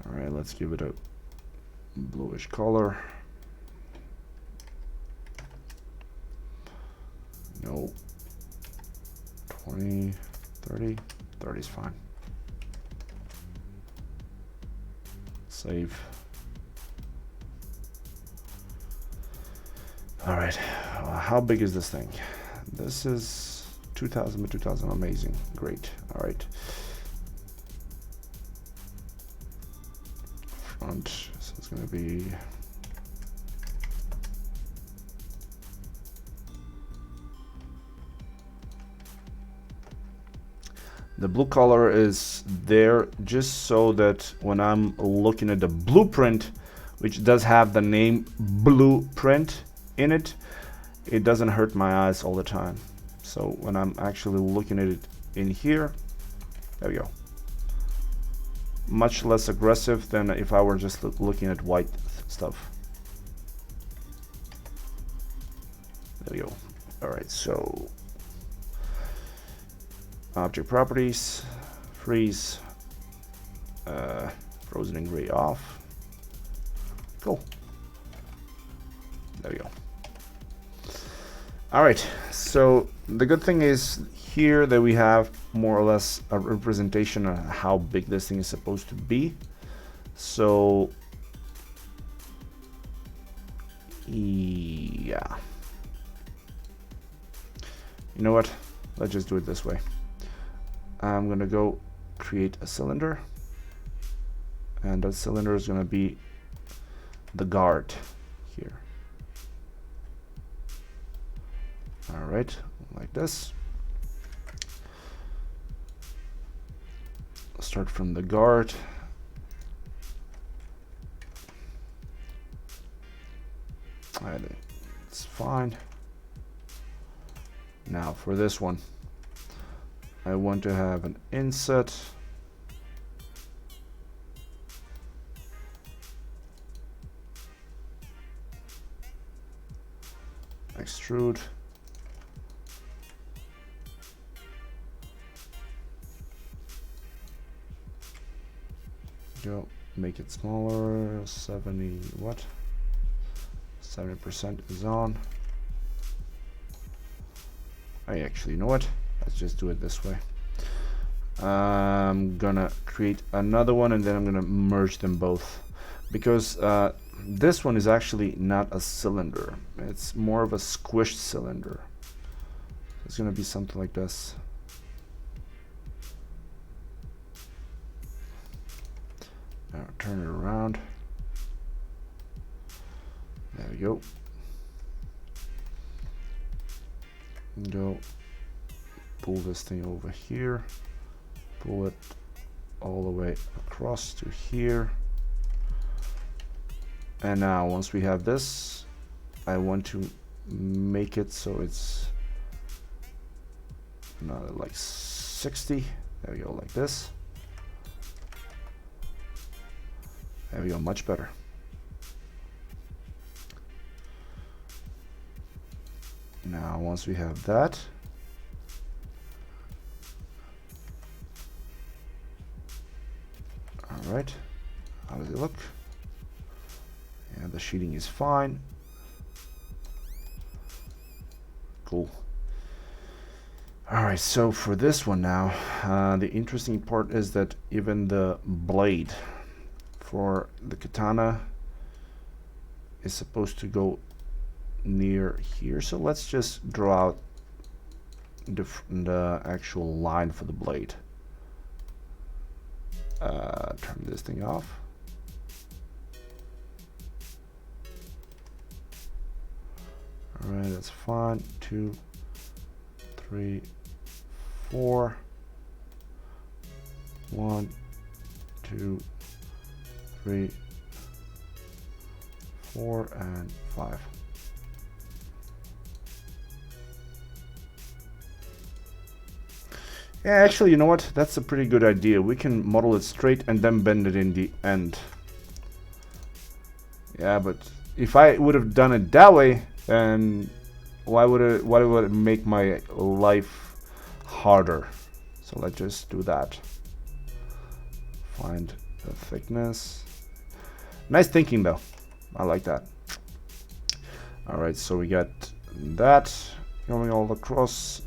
Alright, let's give it a bluish color. No. 20, 30. 30 is fine. Save. Alright, how big is this thing? This is 2000 by 2000, amazing, great. Alright. Front, so it's gonna be the blue color is there just so that when I'm looking at the blueprint, which does have the name blueprint in it, it doesn't hurt my eyes all the time. So when I'm actually looking at it in here, there we go. Much less aggressive than if I were just looking at white stuff. There we go. All right, so object properties, freeze, frozen and gray off. Cool. There we go. All right, so the good thing is here that we have more or less a representation of how big this thing is supposed to be. So yeah, you know what, let's just do it this way. I'm gonna go create a cylinder, and that cylinder is gonna be the guard here. All right, like this. Start from the guard. It's fine. Now for this one, I want to have an inset. Extrude. Go, make it smaller, 70, what? 70% is on. Actually, you know what? Let's just do it this way. I'm gonna create another one and then I'm gonna merge them both, because this one is actually not a cylinder. It's more of a squished cylinder. It's gonna be something like this. Now turn it around. There we go. Go pull this thing over here, pull it all the way across to here, And now once we have this, I want to make it so it's not like 60. There we go, like this. There we go, much better. Now once we have that, all right, how does it look? Yeah, the sheeting is fine. Cool. All right, so for this one now, the interesting part is that even the blade for the katana is supposed to go near here. So let's just draw out the actual line for the blade. Turn this thing off. All right, that's fine. 2, 3, 4. 1, 2, 3, 4, and 5. Yeah, actually, you know what? That's a pretty good idea. We can model it straight and then bend it in the end. Yeah, but if I would have done it that way, then why would it make my life harder? So let's just do that. Find the thickness. Nice thinking though. I like that. All right, so we got that going all across.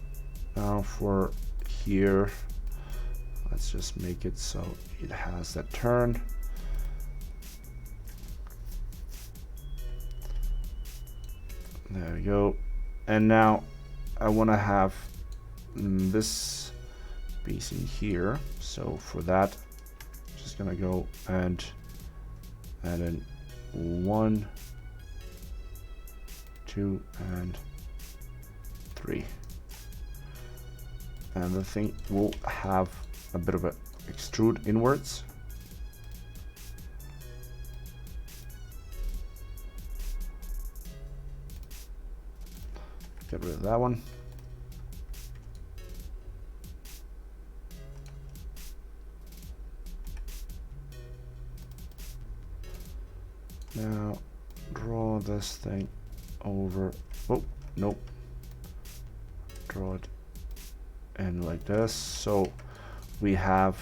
Now for here, let's just make it so it has that turn. There we go. And now I want to have this piece in here. So for that, I'm just gonna go and add in 1, 2, and 3. And the thing will have a bit of a extrude inwards. Get rid of that one. Now draw this thing over. Oh, nope. Draw it in like this. So we have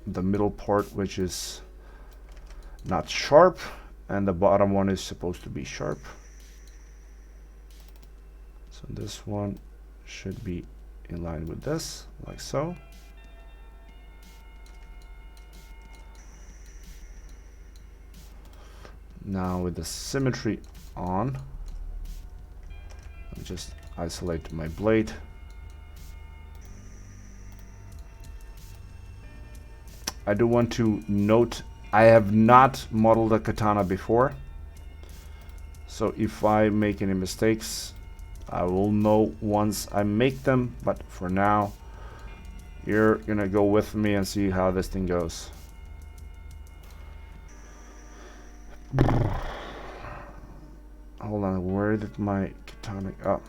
the middle part, which is not sharp, and the bottom one is supposed to be sharp. So this one should be in line with this, like so. Now with the symmetry on, I'll just isolate my blade. I do want to note I have not modeled a katana before, so if I make any mistakes, I will know once I make them, but for now, you're gonna go with me and see how this thing goes. Hold on, where did my katana... Oh.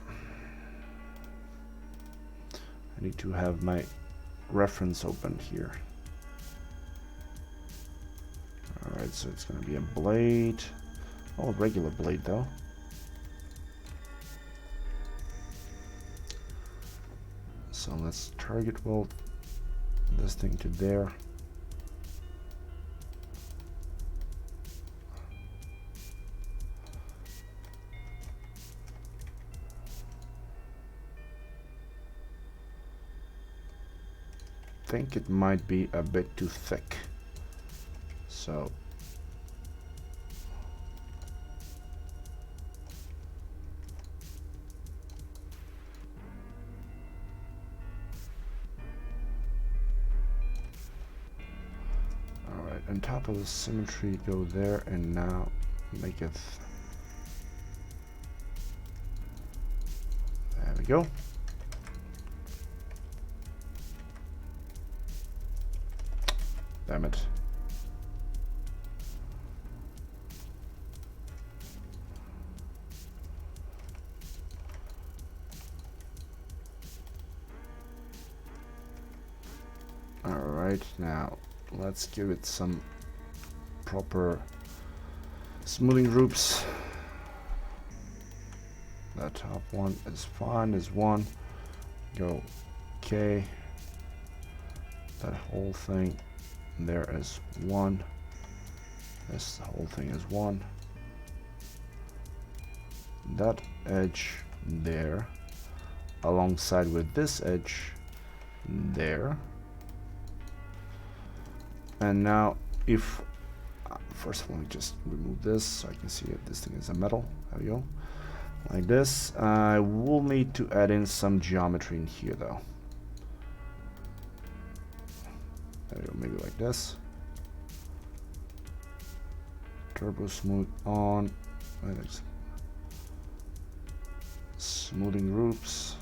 I need to have my reference open here. Alright, so it's gonna be a blade. Oh, a regular blade though. So let's target weld this thing to there. I think it might be a bit too thick. So on top of the symmetry, go there, and now make it. There we go. Damn it. Alright, now let's give it some proper smoothing groups. That top one is fine, is one. Go okay. That whole thing there is one. This whole thing is one. That edge there alongside with this edge there. And now if first let me just remove this so I can see if this thing is a metal. There we go. Like this. I will need to add in some geometry in here though. There we go, maybe like this. Turbo smooth on. Smoothing groups.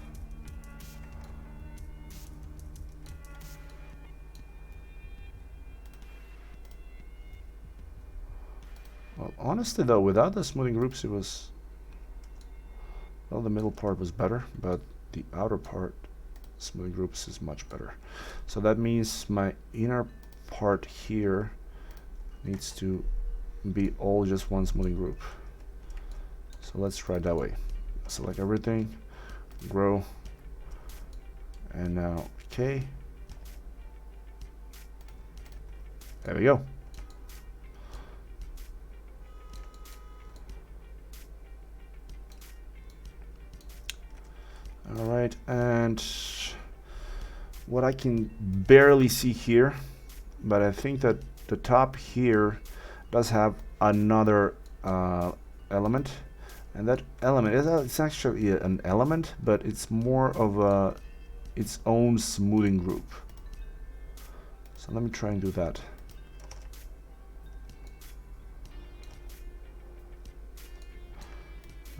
Well, honestly though, without the smoothing groups it was, well, the middle part was better, but the outer part, smoothing groups, is much better. So that means my inner part here needs to be all just one smoothing group. So let's try it that way. Select everything, grow, and now okay. There we go. All right, and what I can barely see here, but I think that the top here does have another element, and that element is it's actually an element, but it's more of its own smoothing group. So let me try and do that.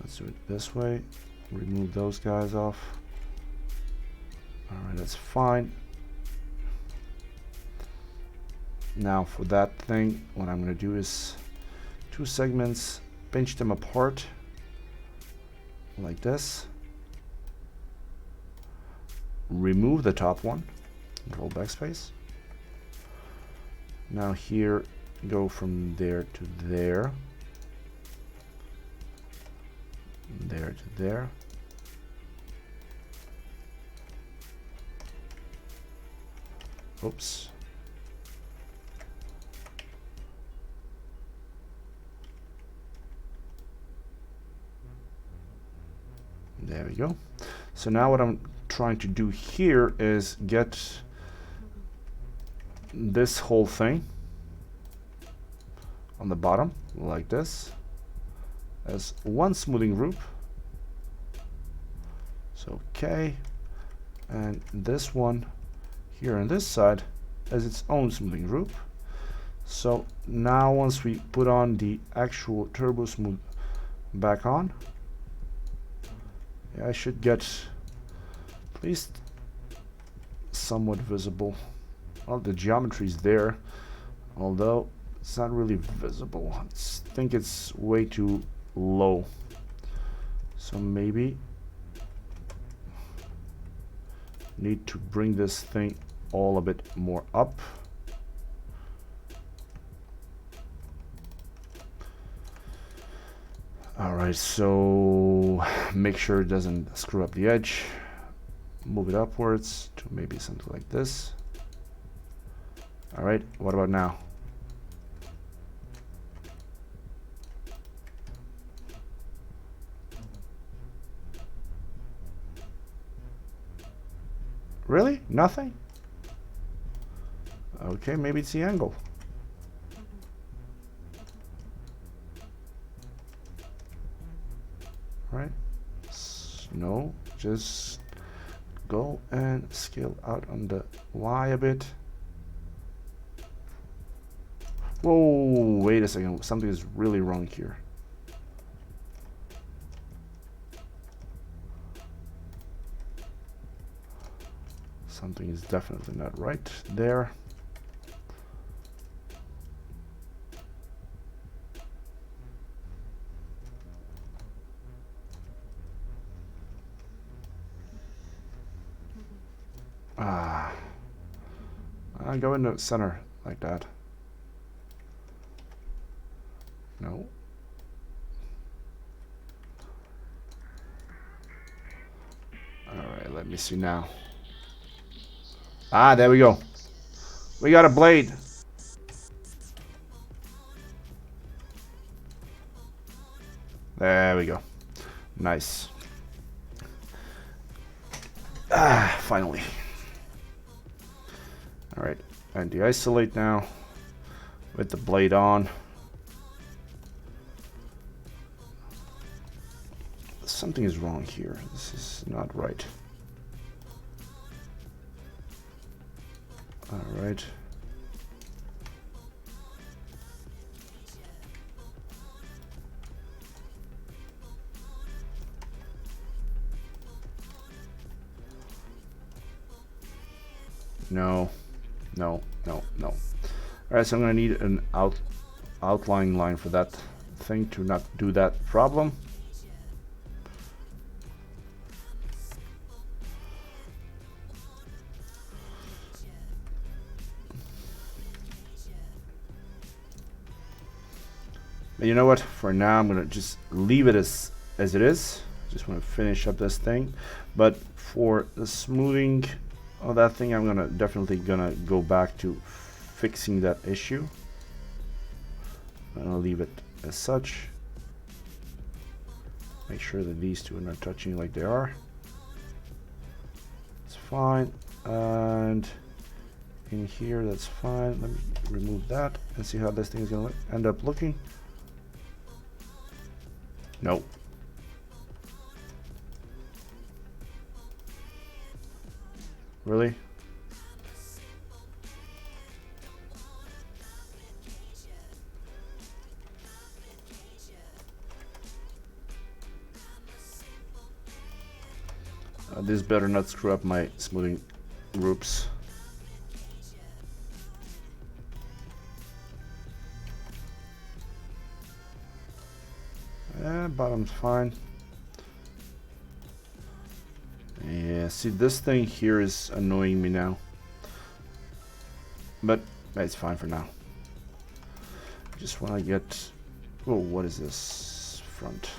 Let's do it this way. Remove those guys off. Alright, that's fine. Now for that thing, what I'm going to do is two segments, pinch them apart like this. Remove the top one, control backspace. Now here, go from there to there. There to there. Oops. There we go. So now what I'm trying to do here is get this whole thing on the bottom like this as one smoothing group. So okay, and this one here on this side as its own smoothing group. So now once we put on the actual turbo smooth back on, I should get at least somewhat visible. Well, the geometry is there, although it's not really visible. I think it's way too low. So maybe need to bring this thing all a bit more up. Alright, so make sure it doesn't screw up the edge. Move it upwards to maybe something like this. Alright, what about now? Really? Nothing? Okay, maybe it's the angle. Right? No, just go and scale out on the Y a bit. Whoa, wait a second. Something is really wrong here. Something is definitely not right there. Go in the center like that. No. Alright, let me see now. Ah, there we go. We got a blade. There we go. Nice. Ah, finally. Alright, and de-isolate now with the blade on. Something is wrong here. This is not right. Alright. No. No, no, no. Alright, so I'm gonna need an outline line for that thing to not do that problem. But you know what? For now, I'm gonna just leave it as it is. Just want to finish up this thing. But for the smoothing of that thing, I'm definitely gonna go back to fixing that issue. I'm gonna leave it as such. Make sure that these two are not touching like they are. It's fine. And in here, that's fine. Let me remove that and see how this thing is gonna end up looking. Nope. Really? This better not screw up my smoothing groups. Bottom's fine. Yeah, see, this thing here is annoying me now. But it's fine for now. Just want to get... Oh, what is this? Front.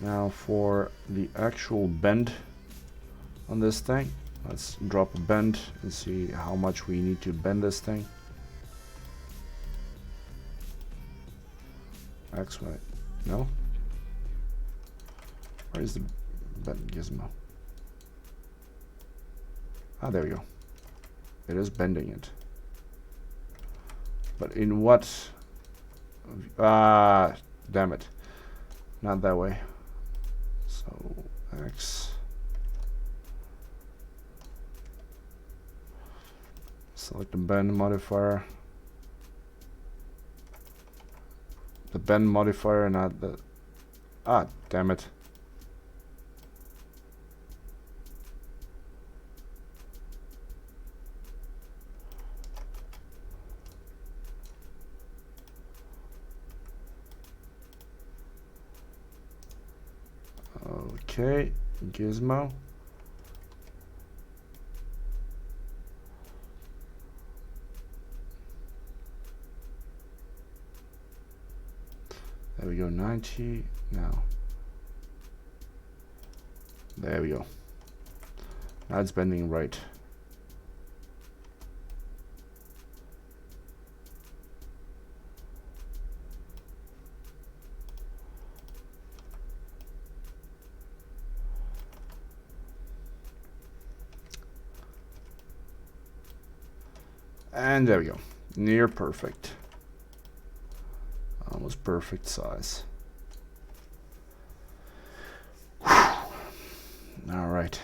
Now for the actual bend on this thing. Let's drop a bend and see how much we need to bend this thing. X, Y. No? Where is the bend gizmo? Ah, there we go. It is bending it. But in what? Ah, damn it. Not that way. So, X. Select the bend modifier. The bend modifier, not the... Ah, damn it. Okay, gizmo. There we go, 90 now. There we go. Now it's bending right. And there we go. Near perfect. Almost perfect size. All right.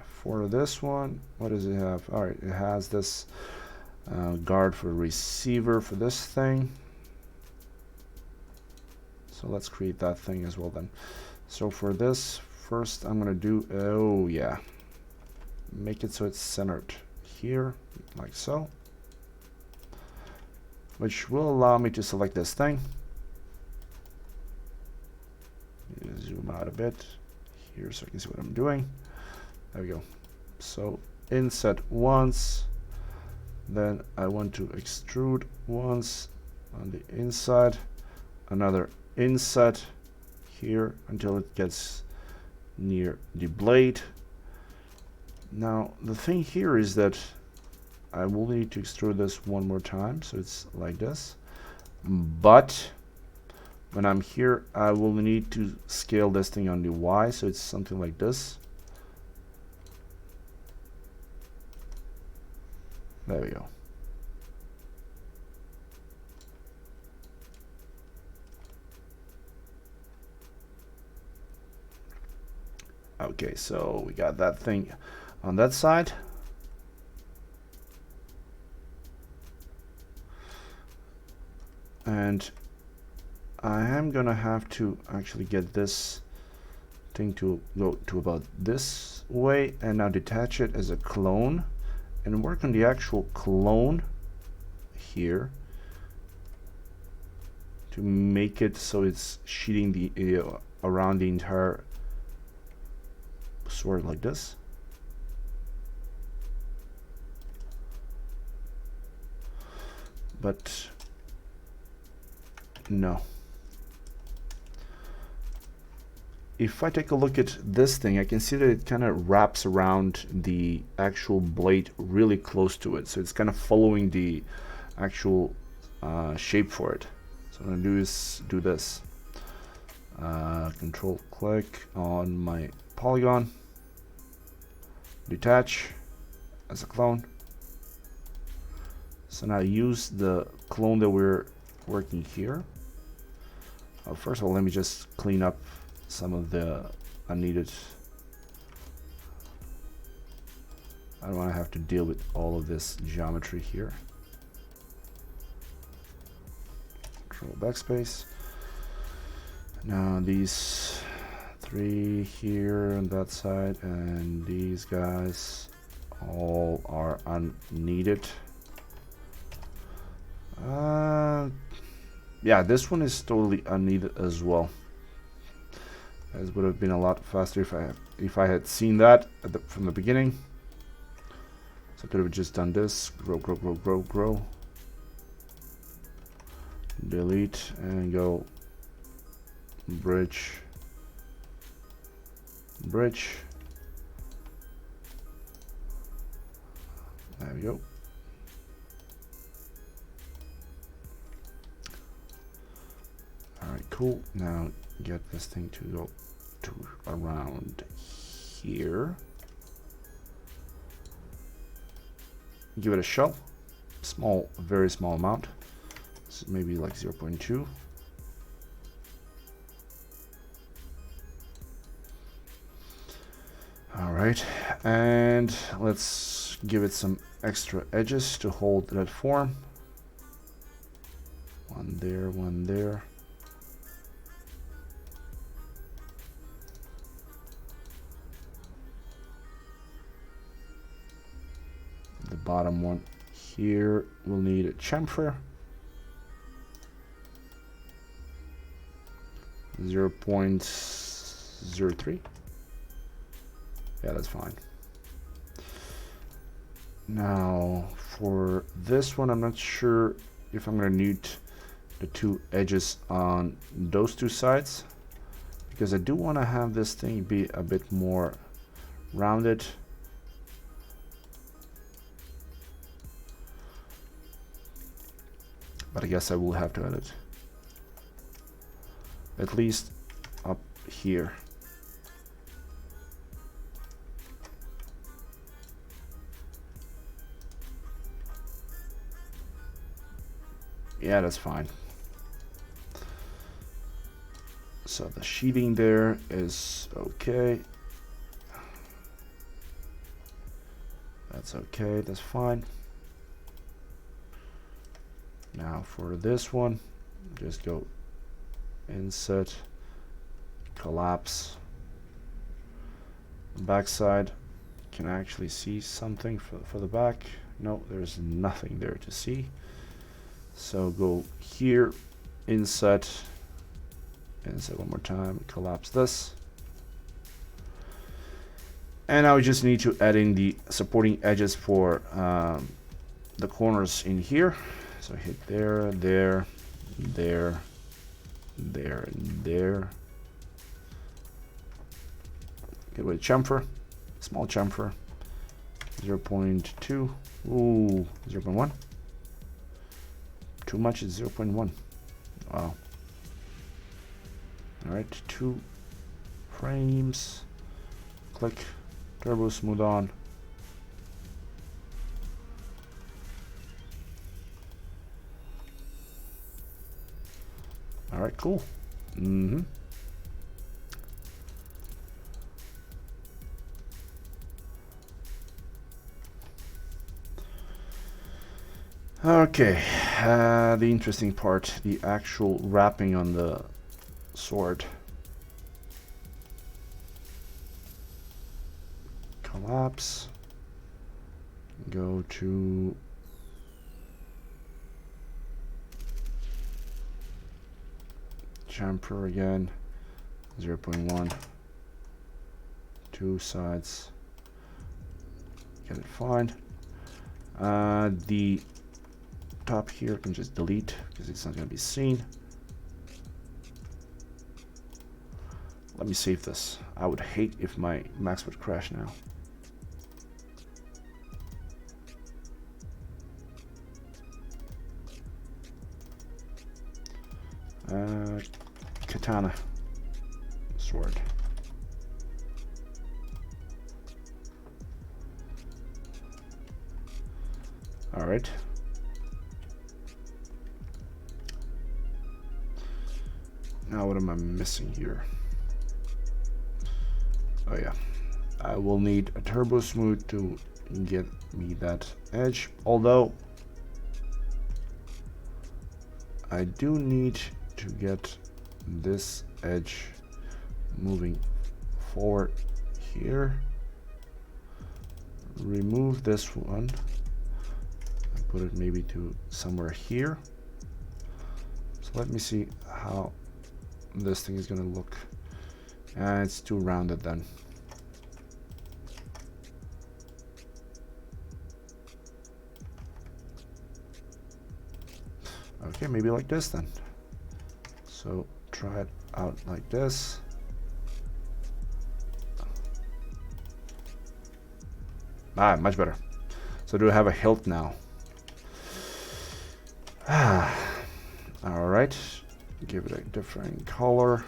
For this one, what does it have? All right, it has this guard for receiver for this thing. So let's create that thing as well then. So for this, first I'm gonna do, oh yeah, make it so it's centered here, like so. Which will allow me to select this thing. Zoom out a bit here so I can see what I'm doing. There we go. So inset once, then I want to extrude once on the inside, another inset here until it gets near the blade. Now the thing here is that I will need to extrude this one more time, so it's like this, but when I'm here I will need to scale this thing on the Y, so it's something like this. There we go. Okay, so we got that thing on that side. And I am gonna have to actually get this thing to go to about this way and now detach it as a clone and work on the actual clone here to make it so it's sheeting the around the entire sword like this. But no. If I take a look at this thing, I can see that it kind of wraps around the actual blade really close to it. So it's kind of following the actual shape for it. So what I'm going to do is do this. Control click on my polygon. Detach as a clone. So now use the clone that we're working here. First of all, let me just clean up some of the unneeded. I don't want to have to deal with all of this geometry here. Control backspace. Now these three here on that side and these guys all are unneeded. Yeah, this one is totally unneeded as well. This would have been a lot faster if I had seen that from the beginning. So I could have just done this. Grow. Delete and go bridge. There we go. Alright, cool. Now get this thing to go to around here. Give it a shell. Small, very small amount. This is maybe like 0.2. Alright, and let's give it some extra edges to hold that form. One there, one there. The bottom one here will need a chamfer. 0.03. Yeah, that's fine. Now for this one, I'm not sure if I'm going to need the two edges on those two sides, because I do want to have this thing be a bit more rounded. But I guess I will have to edit at least up here. Yeah, that's fine. So the sheeting there is okay. That's okay, that's fine. Now for this one, just go insert, collapse. Backside, can I actually see something for the back? No, there's nothing there to see. So go here, insert one more time, collapse this. And now we just need to add in the supporting edges for the corners in here. So hit there, there, there, there, and there. Get with a chamfer, small chamfer, 0.2, ooh, 0.1. Too much is 0.1. Wow. Alright, 2 frames. Click, turbo smooth on. Alright, cool. Okay, the interesting part, the actual wrapping on the sword. Collapse. Go to chamfer again, 0.1. 2 sides. Get it fine. The top here can just delete because it's not going to be seen. Let me save this. I would hate if my Max would crash now. Katana sword. All right. Now what am I missing here? Oh yeah, I will need a turbo smooth to get me that edge, although I do need to get this edge moving forward here. Remove this one and put it maybe to somewhere here. So let me see how this thing is going to look. It's too rounded then. Okay, maybe like this then. So try it out like this. Ah, much better. So do I have a hilt now? Ah, all right. Give it a different color.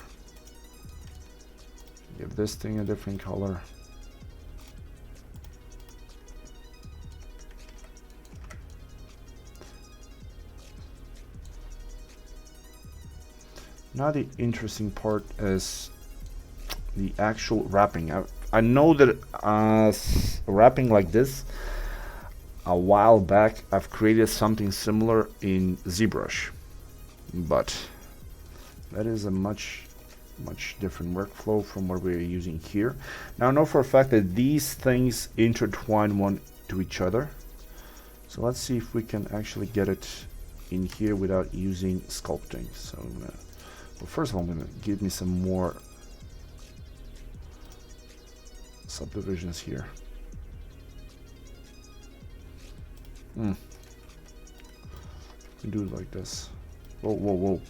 Give this thing a different color. Now the interesting part is the actual wrapping. I know that wrapping like this, a while back I've created something similar in ZBrush, but that is a much different workflow from what we're using here. Now I know for a fact that these things intertwine one to each other, so let's see if we can actually get it in here without using sculpting. So I'm gonna, well, first of all, I'm gonna give me some more subdivisions here. We do it like this. Whoa, whoa, whoa.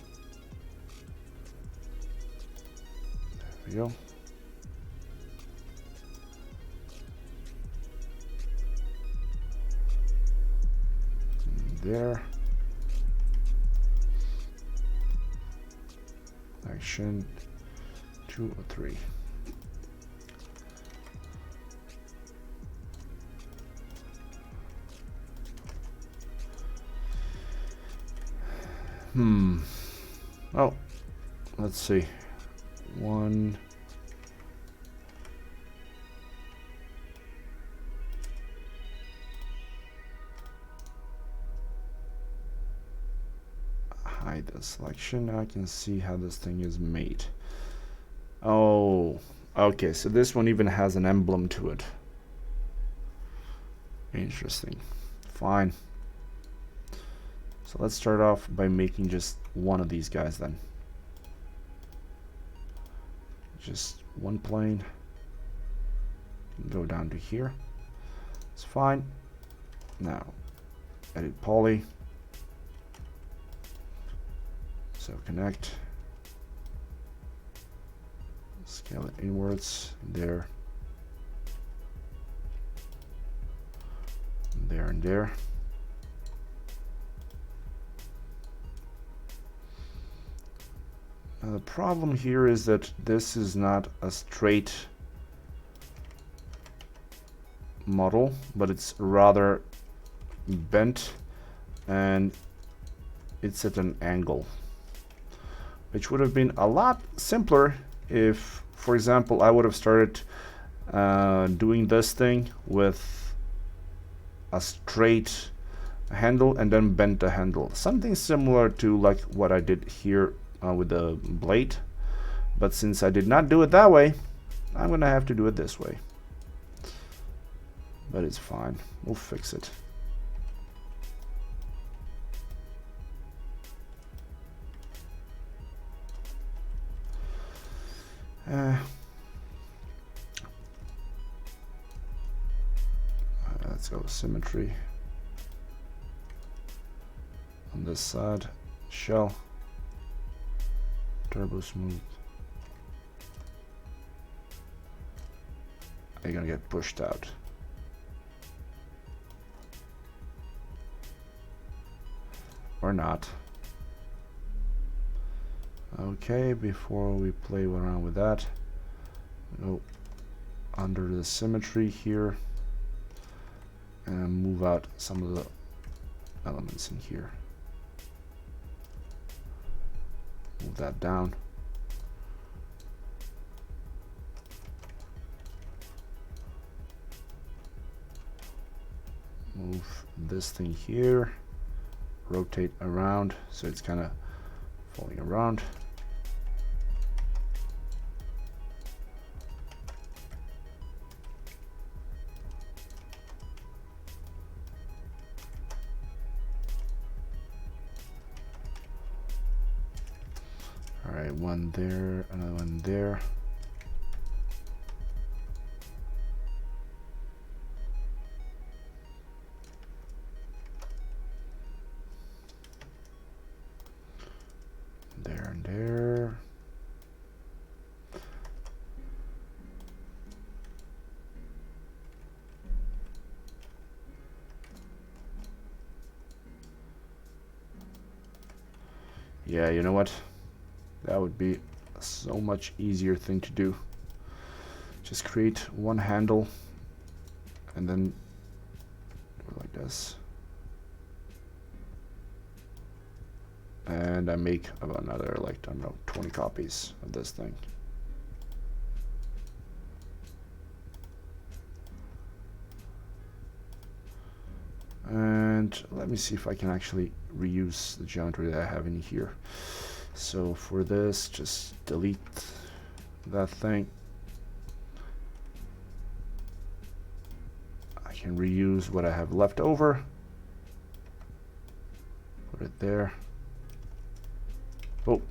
There we go. There. Action 2 or 3. Oh, let's see. 1. Hide the selection. Now I can see how this thing is made. Oh, okay. So this one even has an emblem to it. Interesting. Fine. So let's start off by making just one of these guys then. Just one plane. Go down to here. It's fine. Now, edit poly. So connect. Scale it inwards. There. There and there. Now the problem here is that this is not a straight model, but it's rather bent and it's at an angle, which would have been a lot simpler if, for example, I would have started doing this thing with a straight handle and then bent the handle. Something similar to like what I did here with the blade. But since I did not do it that way, I'm gonna have to do it this way. But it's fine. We'll fix it. Let's go symmetry on this side. Shell. Turbo smooth. You're gonna get pushed out. Or not. Okay, before we play around with that, go under the symmetry here and move out some of the elements in here. Move that down. Move this thing here. Rotate around so it's kind of falling around. All right, one there, another one there. There and there. Yeah, you know what? That would be a so much easier thing to do. Just create one handle and then do it like this. And I make another, like, I don't know, 20 copies of this thing. And let me see if I can actually reuse the geometry that I have in here. So for this, just delete that thing. I can reuse what I have left over. Put it there. Oh.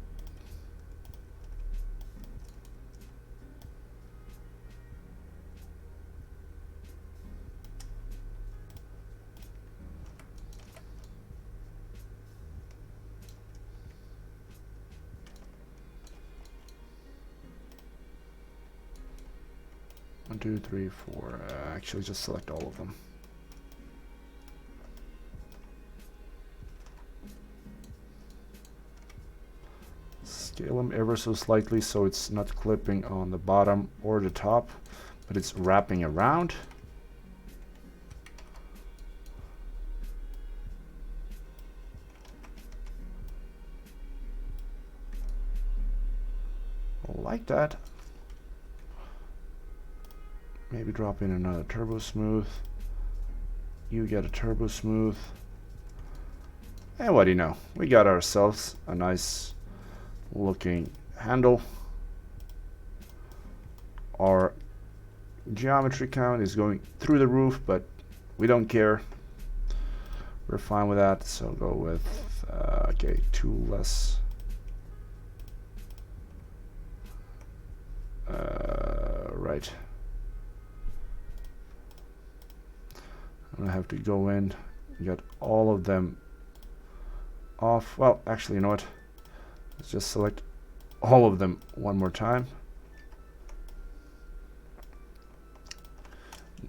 One, two, three, four. Actually, just select all of them. Scale them ever so slightly so it's not clipping on the bottom or the top, but it's wrapping around. Like that. Maybe drop in another turbo smooth. You get a turbo smooth. And what do you know? We got ourselves a nice looking handle. Our geometry count is going through the roof, but we don't care. We're fine with that. So go with okay, 2 less. Right. I'm gonna have to go in and get all of them off. Well, actually, you know what? Let's just select all of them one more time.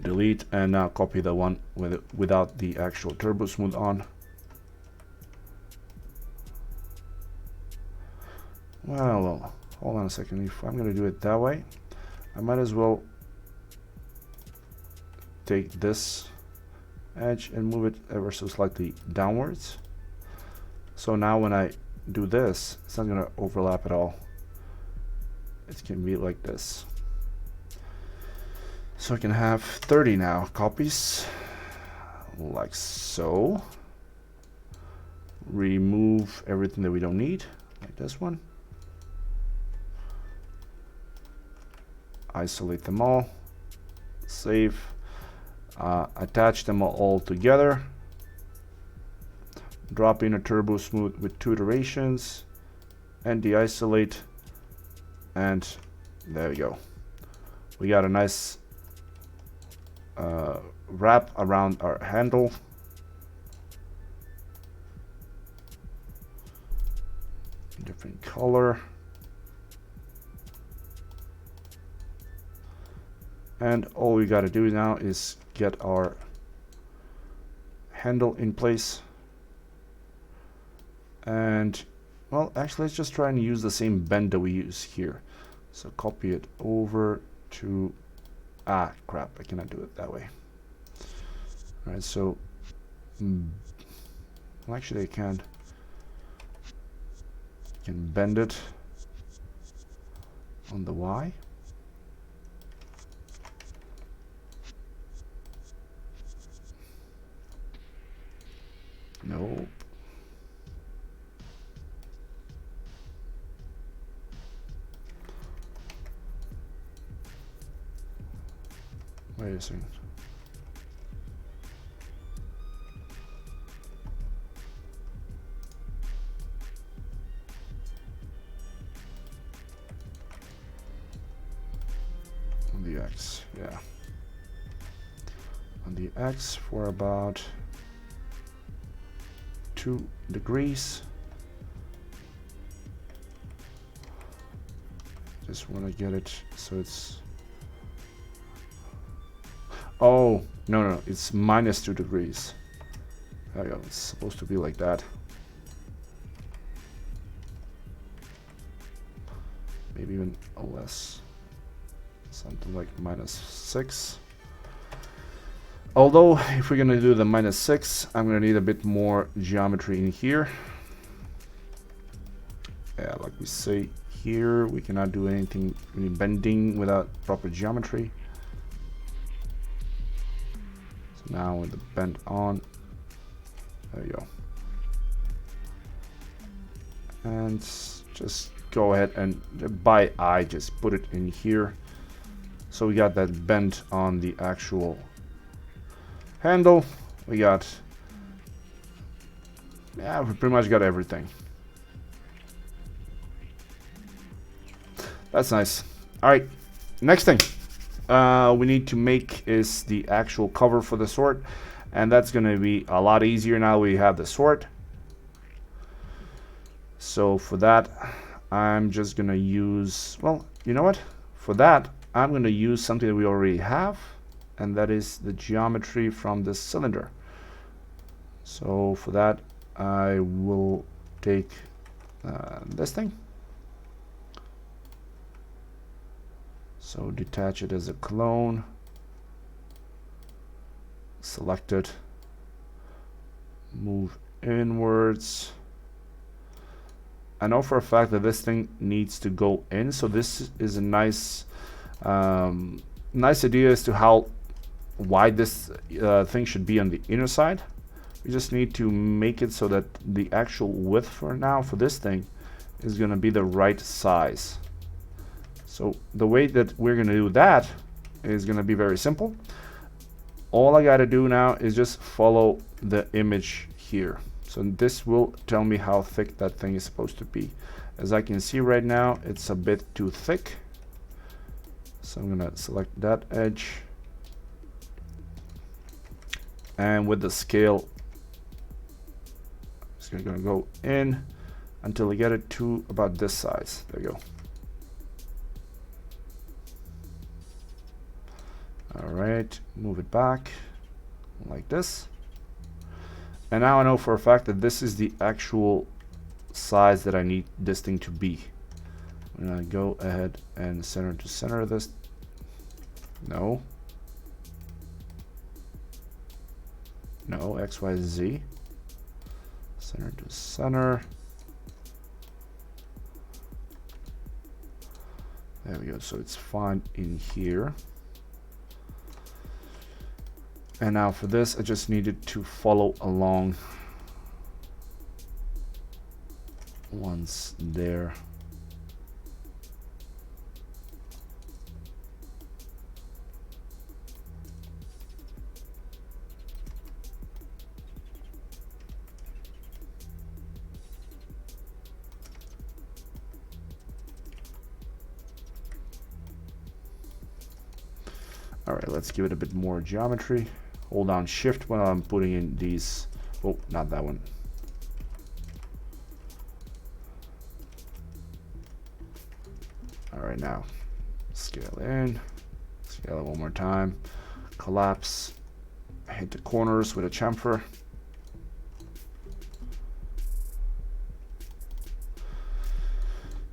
Delete, and now copy the one without the actual turbo smooth on. Well, hold on a second. If I'm gonna do it that way, I might as well take this edge and move it ever so slightly downwards. So now when I do this, it's not gonna overlap at all. It can be like this. So I can have 30 now copies, like so. Remove everything that we don't need, like this one. Isolate them all, save, attach them all together, drop in a turbo smooth with 2 iterations, and de-isolate, and there we go. We got a nice wrap around our handle. Different color. And all we got to do now is get our handle in place. And, well, actually, let's just try and use the same bend that we use here. So copy it over to, crap, I cannot do it that way. All right, so, well, actually I can bend it on the Y. Nope. Wait a second. On the X, yeah. On the X for about 2 degrees. Just want to get it so it's, oh no, it's minus 2 degrees. There we go. It's supposed to be like that. Maybe even less, something like -6. Although, if we're gonna do the -6, I'm gonna need a bit more geometry in here. Yeah, like we say here, we cannot do any bending without proper geometry. So now with the bend on, there you go. And just go ahead and by eye, just put it in here. So we got that bend on the actual handle. We got, yeah, we pretty much got everything. That's nice. All right, next thing we need to make is the actual cover for the sword, and that's gonna be a lot easier now we have the sword. So for that, I'm just gonna use, well, you know what? For that, I'm gonna use something that we already have, and that is the geometry from the cylinder. So for that, I will take this thing. So detach it as a clone, select it, move inwards. I know for a fact that this thing needs to go in, so this is a nice nice idea as to how wide this thing should be on the inner side. We just need to make it so that the actual width for now for this thing is going to be the right size. So the way that we're going to do that is going to be very simple. All I got to do now is just follow the image here. So this will tell me how thick that thing is supposed to be. As I can see right now, it's a bit too thick. So I'm going to select that edge. and with the scale, it's gonna go in until we get it to about this size. There you go. All right, move it back like this. And now I know for a fact that this is the actual size that I need this thing to be. I'm gonna go ahead and center to center this. No. No, X, Y, Z. Center to center. There we go, so it's fine in here. And now for this, I just needed to follow along once there. All right, let's give it a bit more geometry. Hold down shift while I'm putting in these. Oh, not that one. All right, now scale in, scale it one more time, collapse, hit the corners with a chamfer.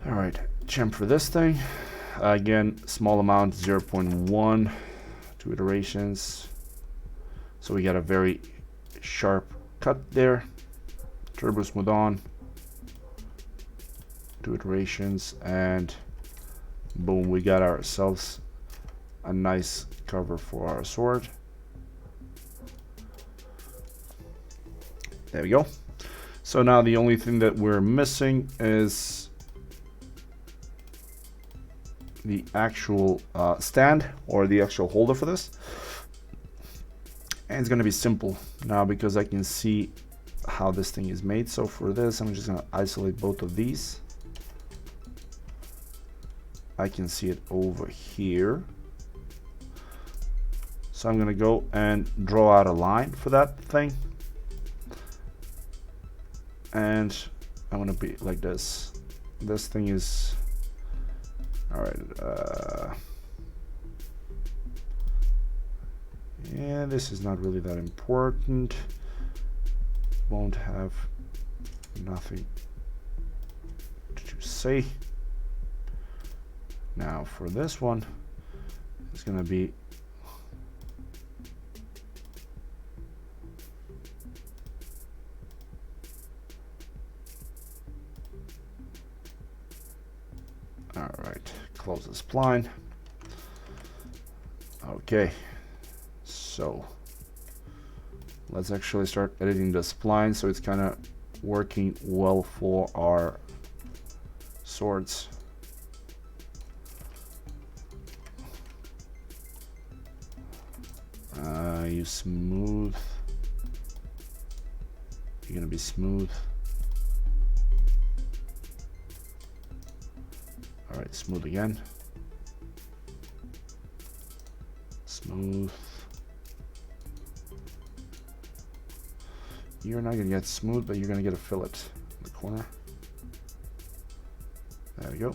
All right, chamfer this thing. Again, small amount, 0.1, 2 iterations. So we got a very sharp cut there. Turbo smooth on, 2 iterations, and boom, we got ourselves a nice cover for our sword. There we go. So now the only thing that we're missing is the actual stand, or the actual holder for this. And it's going to be simple now because I can see how this thing is made. So for this, I'm just going to isolate both of these. I can see it over here. So I'm going to go and draw out a line for that thing. And I'm going to be like this. This thing is... all right. Yeah, this is not really that important. Won't have nothing to say. Now for this one, it's gonna be all right. Close the spline. Okay. So let's actually start editing the spline so it's kind of working well for our swords. You smooth. You're gonna be smooth. All right, smooth again. Smooth. You're not gonna get smooth, but you're gonna get a fillet in the corner. There we go.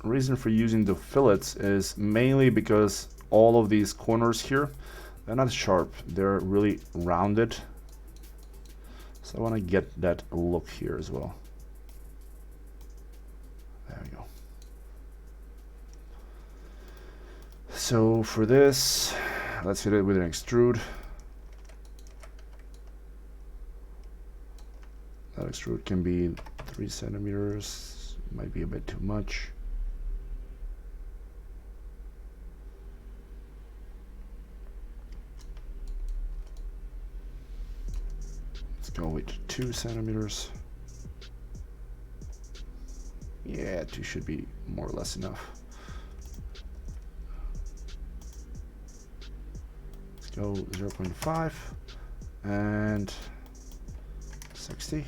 The reason for using the fillets is mainly because all of these corners here, they're not sharp, they're really rounded. So I want to get that look here as well. There we go. So for this, let's hit it with an extrude. That extrude can be 3 centimeters, might be a bit too much. Let's go with 2 centimeters. Yeah, 2 should be more or less enough. Let's go 0.5 and 60.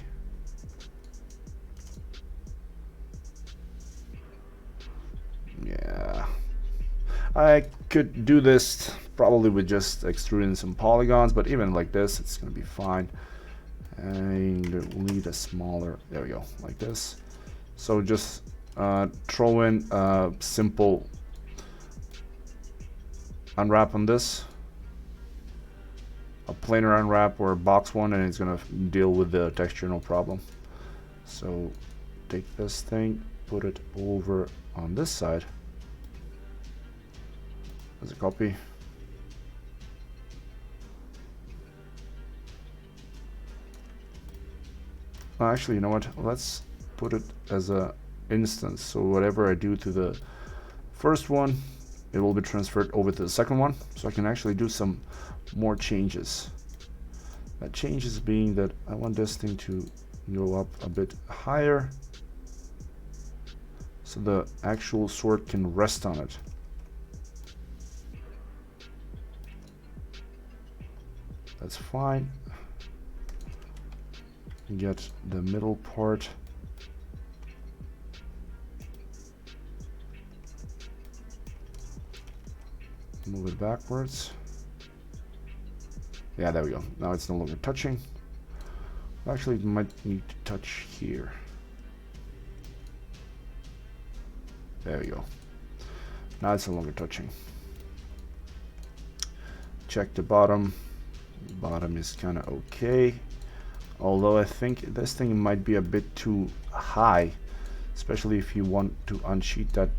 I could do this probably with just extruding some polygons, but even like this, it's gonna be fine. And we'll need a smaller, there we go, like this. So just throw in a simple unwrap on this, a planar unwrap or a box one, and it's gonna deal with the texture no problem. So take this thing, put it over on this side as a copy. Actually, you know what? Let's put it as a instance. So whatever I do to the first one, it will be transferred over to the second one. So I can actually do some more changes. That changes being that I want this thing to go up a bit higher, so the actual sword can rest on it. That's fine. Get the middle part. Move it backwards. Yeah, there we go. Now it's no longer touching. Actually, it might need to touch here. There we go. Now it's no longer touching. Check the bottom. Bottom is kind of okay. Although I think this thing might be a bit too high, especially if you want to unsheet that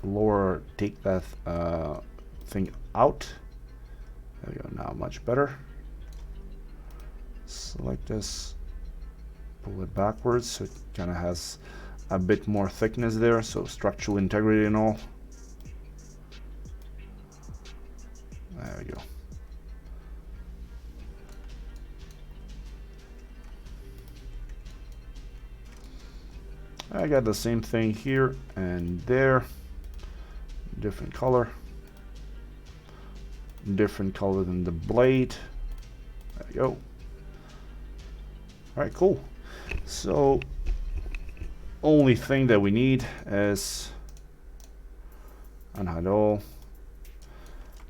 lower, take that thing out. There we go, now much better. Select this, pull it backwards so it kind of has a bit more thickness there, so structural integrity and all. There we go. I got the same thing here and there, different color than the blade. There we go. All right, cool. So only thing that we need is unhide all.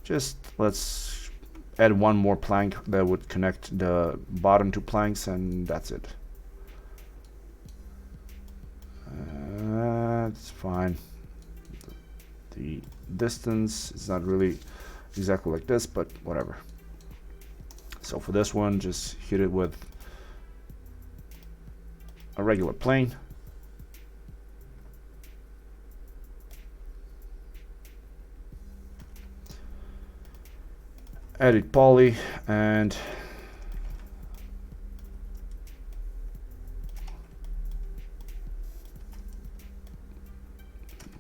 Just let's add one more plank that would connect the bottom two planks, and that's it. It's fine. The distance is not really exactly like this, but whatever. So for this one, just hit it with a regular plane. Edit poly and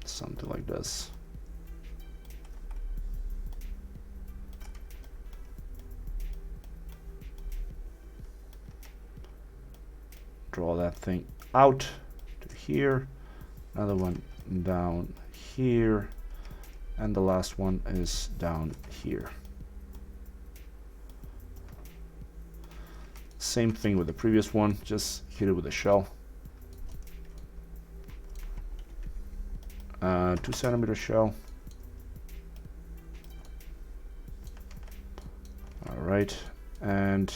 something like this. Draw that thing out to here, another one down here, and the last one is down here. Same thing with the previous one, just hit it with a shell. 2 centimeter shell. All right, and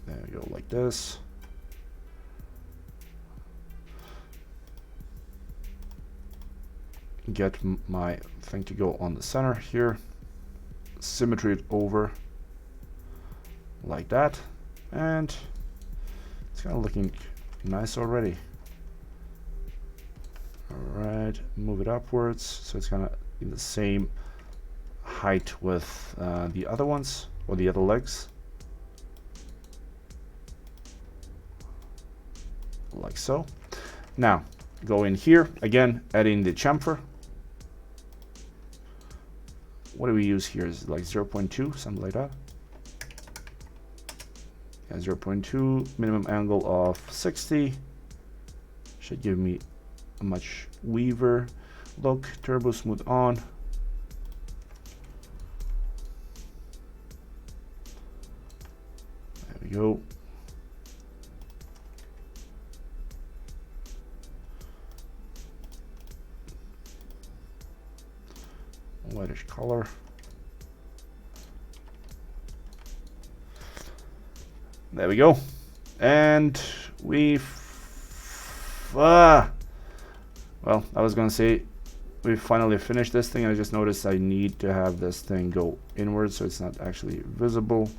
there we go, like this. Get my thing to go on the center here, symmetry it over like that, and it's kind of looking nice already. All right, move it upwards so it's kind of in the same height with the other ones, or the other legs, like so. Now go in here again, add in the chamfer. What do we use here? Is it like 0.2, something like that? Yeah, 0.2, minimum angle of 60. Should give me a much weaver look. Turbo smooth on. There we go. whitish color. There we go. And well, I was gonna say we finally finished this thing. I just noticed I need to have this thing go inward so it's not actually visible.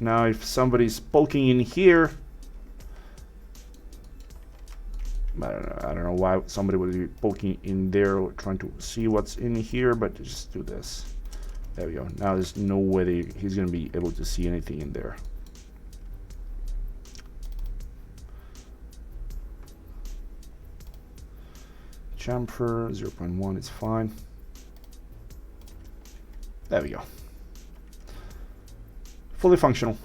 Now if somebody's poking in here, I don't know why somebody would be poking in there or trying to see what's in here, but just do this. There we go. Now there's no way he's going to be able to see anything in there. Chamfer 0.1 is fine. There we go. Fully functional.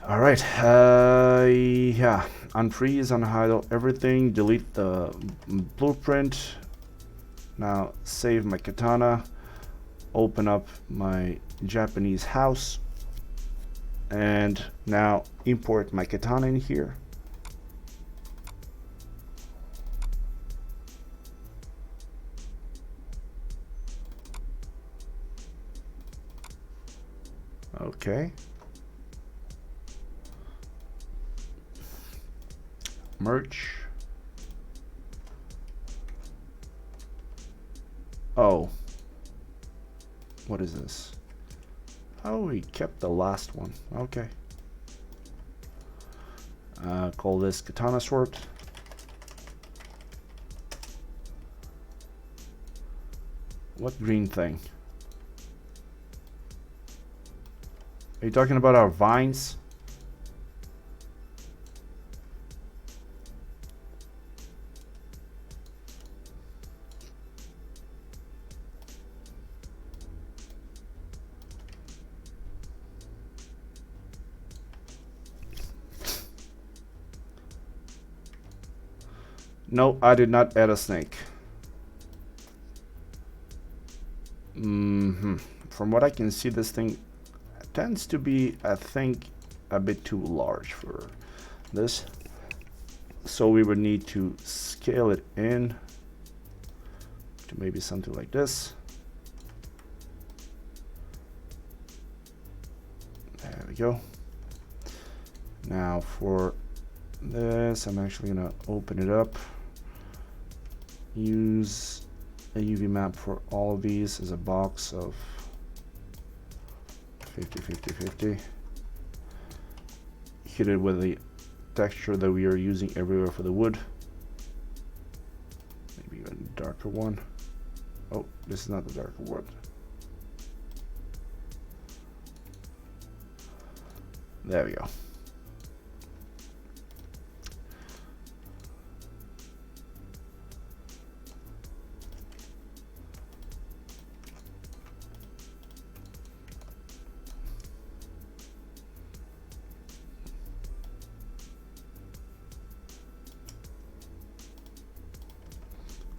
All right. Yeah. Unfreeze, unhide everything. Delete the blueprint. Now save my katana. Open up my Japanese house. And now import my katana in here. Okay. Merch. Oh. What is this? Oh, we kept the last one. Okay. Call this katana sword. What green thing? Are you talking about our vines? No, I did not add a snake. From what I can see, this thing tends to be, I think, a bit too large for this. So we would need to scale it in to maybe something like this. There we go. Now for this, I'm actually gonna open it up. Use a UV map for all of these as a box of 50, 50, 50. Hit it with the texture that we are using everywhere for the wood. Maybe even a darker one. Oh, this is not the darker wood. There we go.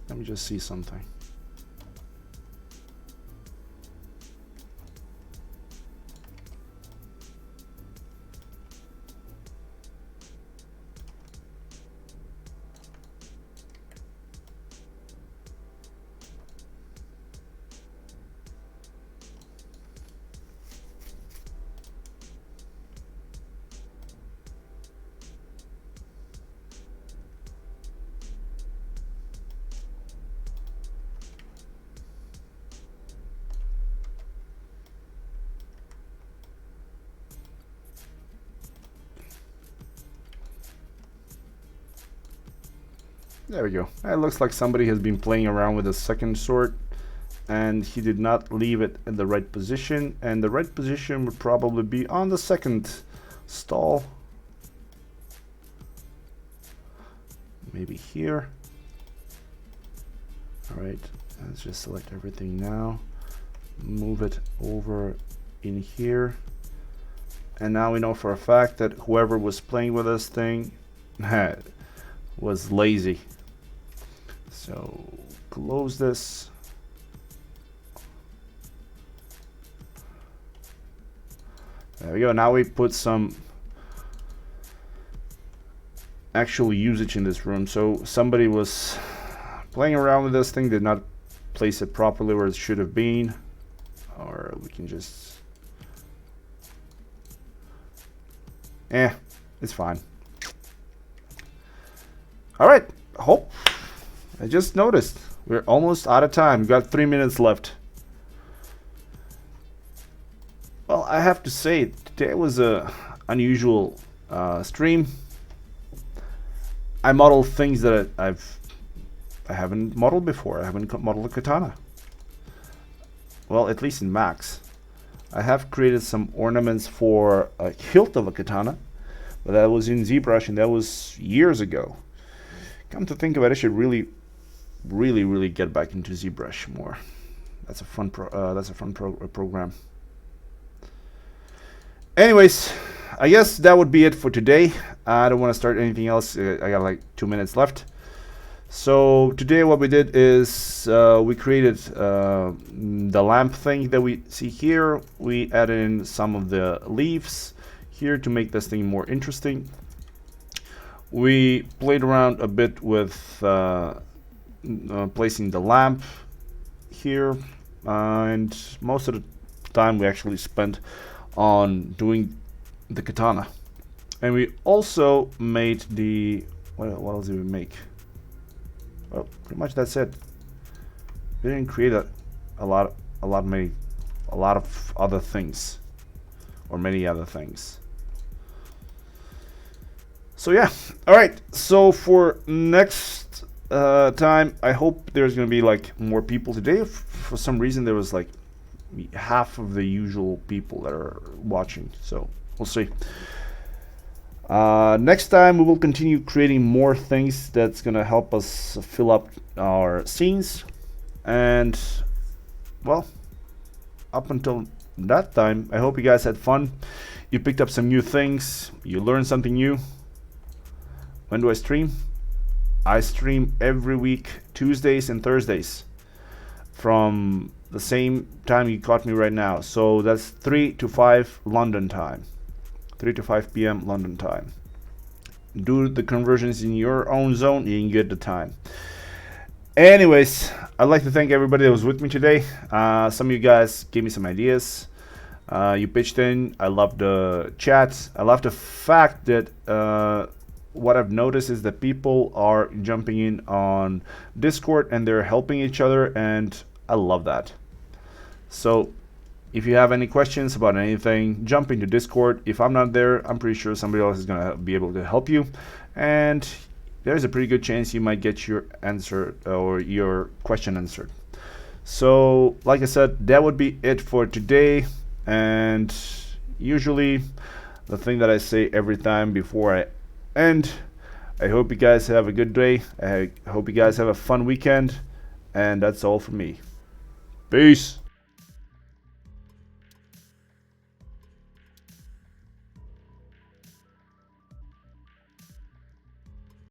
Let me just see something. There we go. It looks like somebody has been playing around with a second sword and he did not leave it in the right position, and the right position would probably be on the second stall. Maybe here. Alright, let's just select everything now. Move it over in here. And now we know for a fact that whoever was playing with this thing was lazy. So close this. There we go. Now we put some actual usage in this room. So somebody was playing around with this thing, did not place it properly where it should have been. Or we can just... it's fine. Alright, I just noticed we're almost out of time. We've got 3 minutes left. Well, I have to say, today was a unusual stream. I modeled things that I haven't modeled before. I haven't modeled a katana. Well, at least in Max. I have created some ornaments for a hilt of a katana, but that was in ZBrush, and that was years ago. Come to think of it, I should really get back into ZBrush more. That's a fun program. Anyways, I guess that would be it for today. I don't want to start anything else. I got like 2 minutes left. So today what we did is we created the lamp thing that we see here. We added in some of the leaves here to make this thing more interesting. We played around a bit with placing the lamp here, and most of the time we actually spent on doing the katana. And we also made the... what else did we make? Well, pretty much that's it. We didn't create a lot of other things, or many other things. So yeah, all right. So for next time, I hope there's gonna be like more people today. For some reason, there was like half of the usual people that are watching. So we'll see. Next time we will continue creating more things that's gonna help us fill up our scenes, and well, up until that time, I hope you guys had fun. You picked up some new things, you learned something new. When do I stream? I stream every week, Tuesdays and Thursdays, from the same time you caught me right now. So that's 3 to 5 London time. 3 to 5 p.m. London time. Do the conversions in your own zone, you can get the time. Anyways, I'd like to thank everybody that was with me today. Some of you guys gave me some ideas. You pitched in. I love the chat. I love the fact that what I've noticed is that people are jumping in on Discord and they're helping each other, and I love that. So if you have any questions about anything, jump into Discord. If I'm not there, I'm pretty sure somebody else is gonna be able to help you, and there's a pretty good chance you might get your answer or your question answered. So like I said, that would be it for today. And usually the thing that I say every time before I end, I hope you guys have a good day. I hope you guys have a fun weekend, and that's all for me. Peace.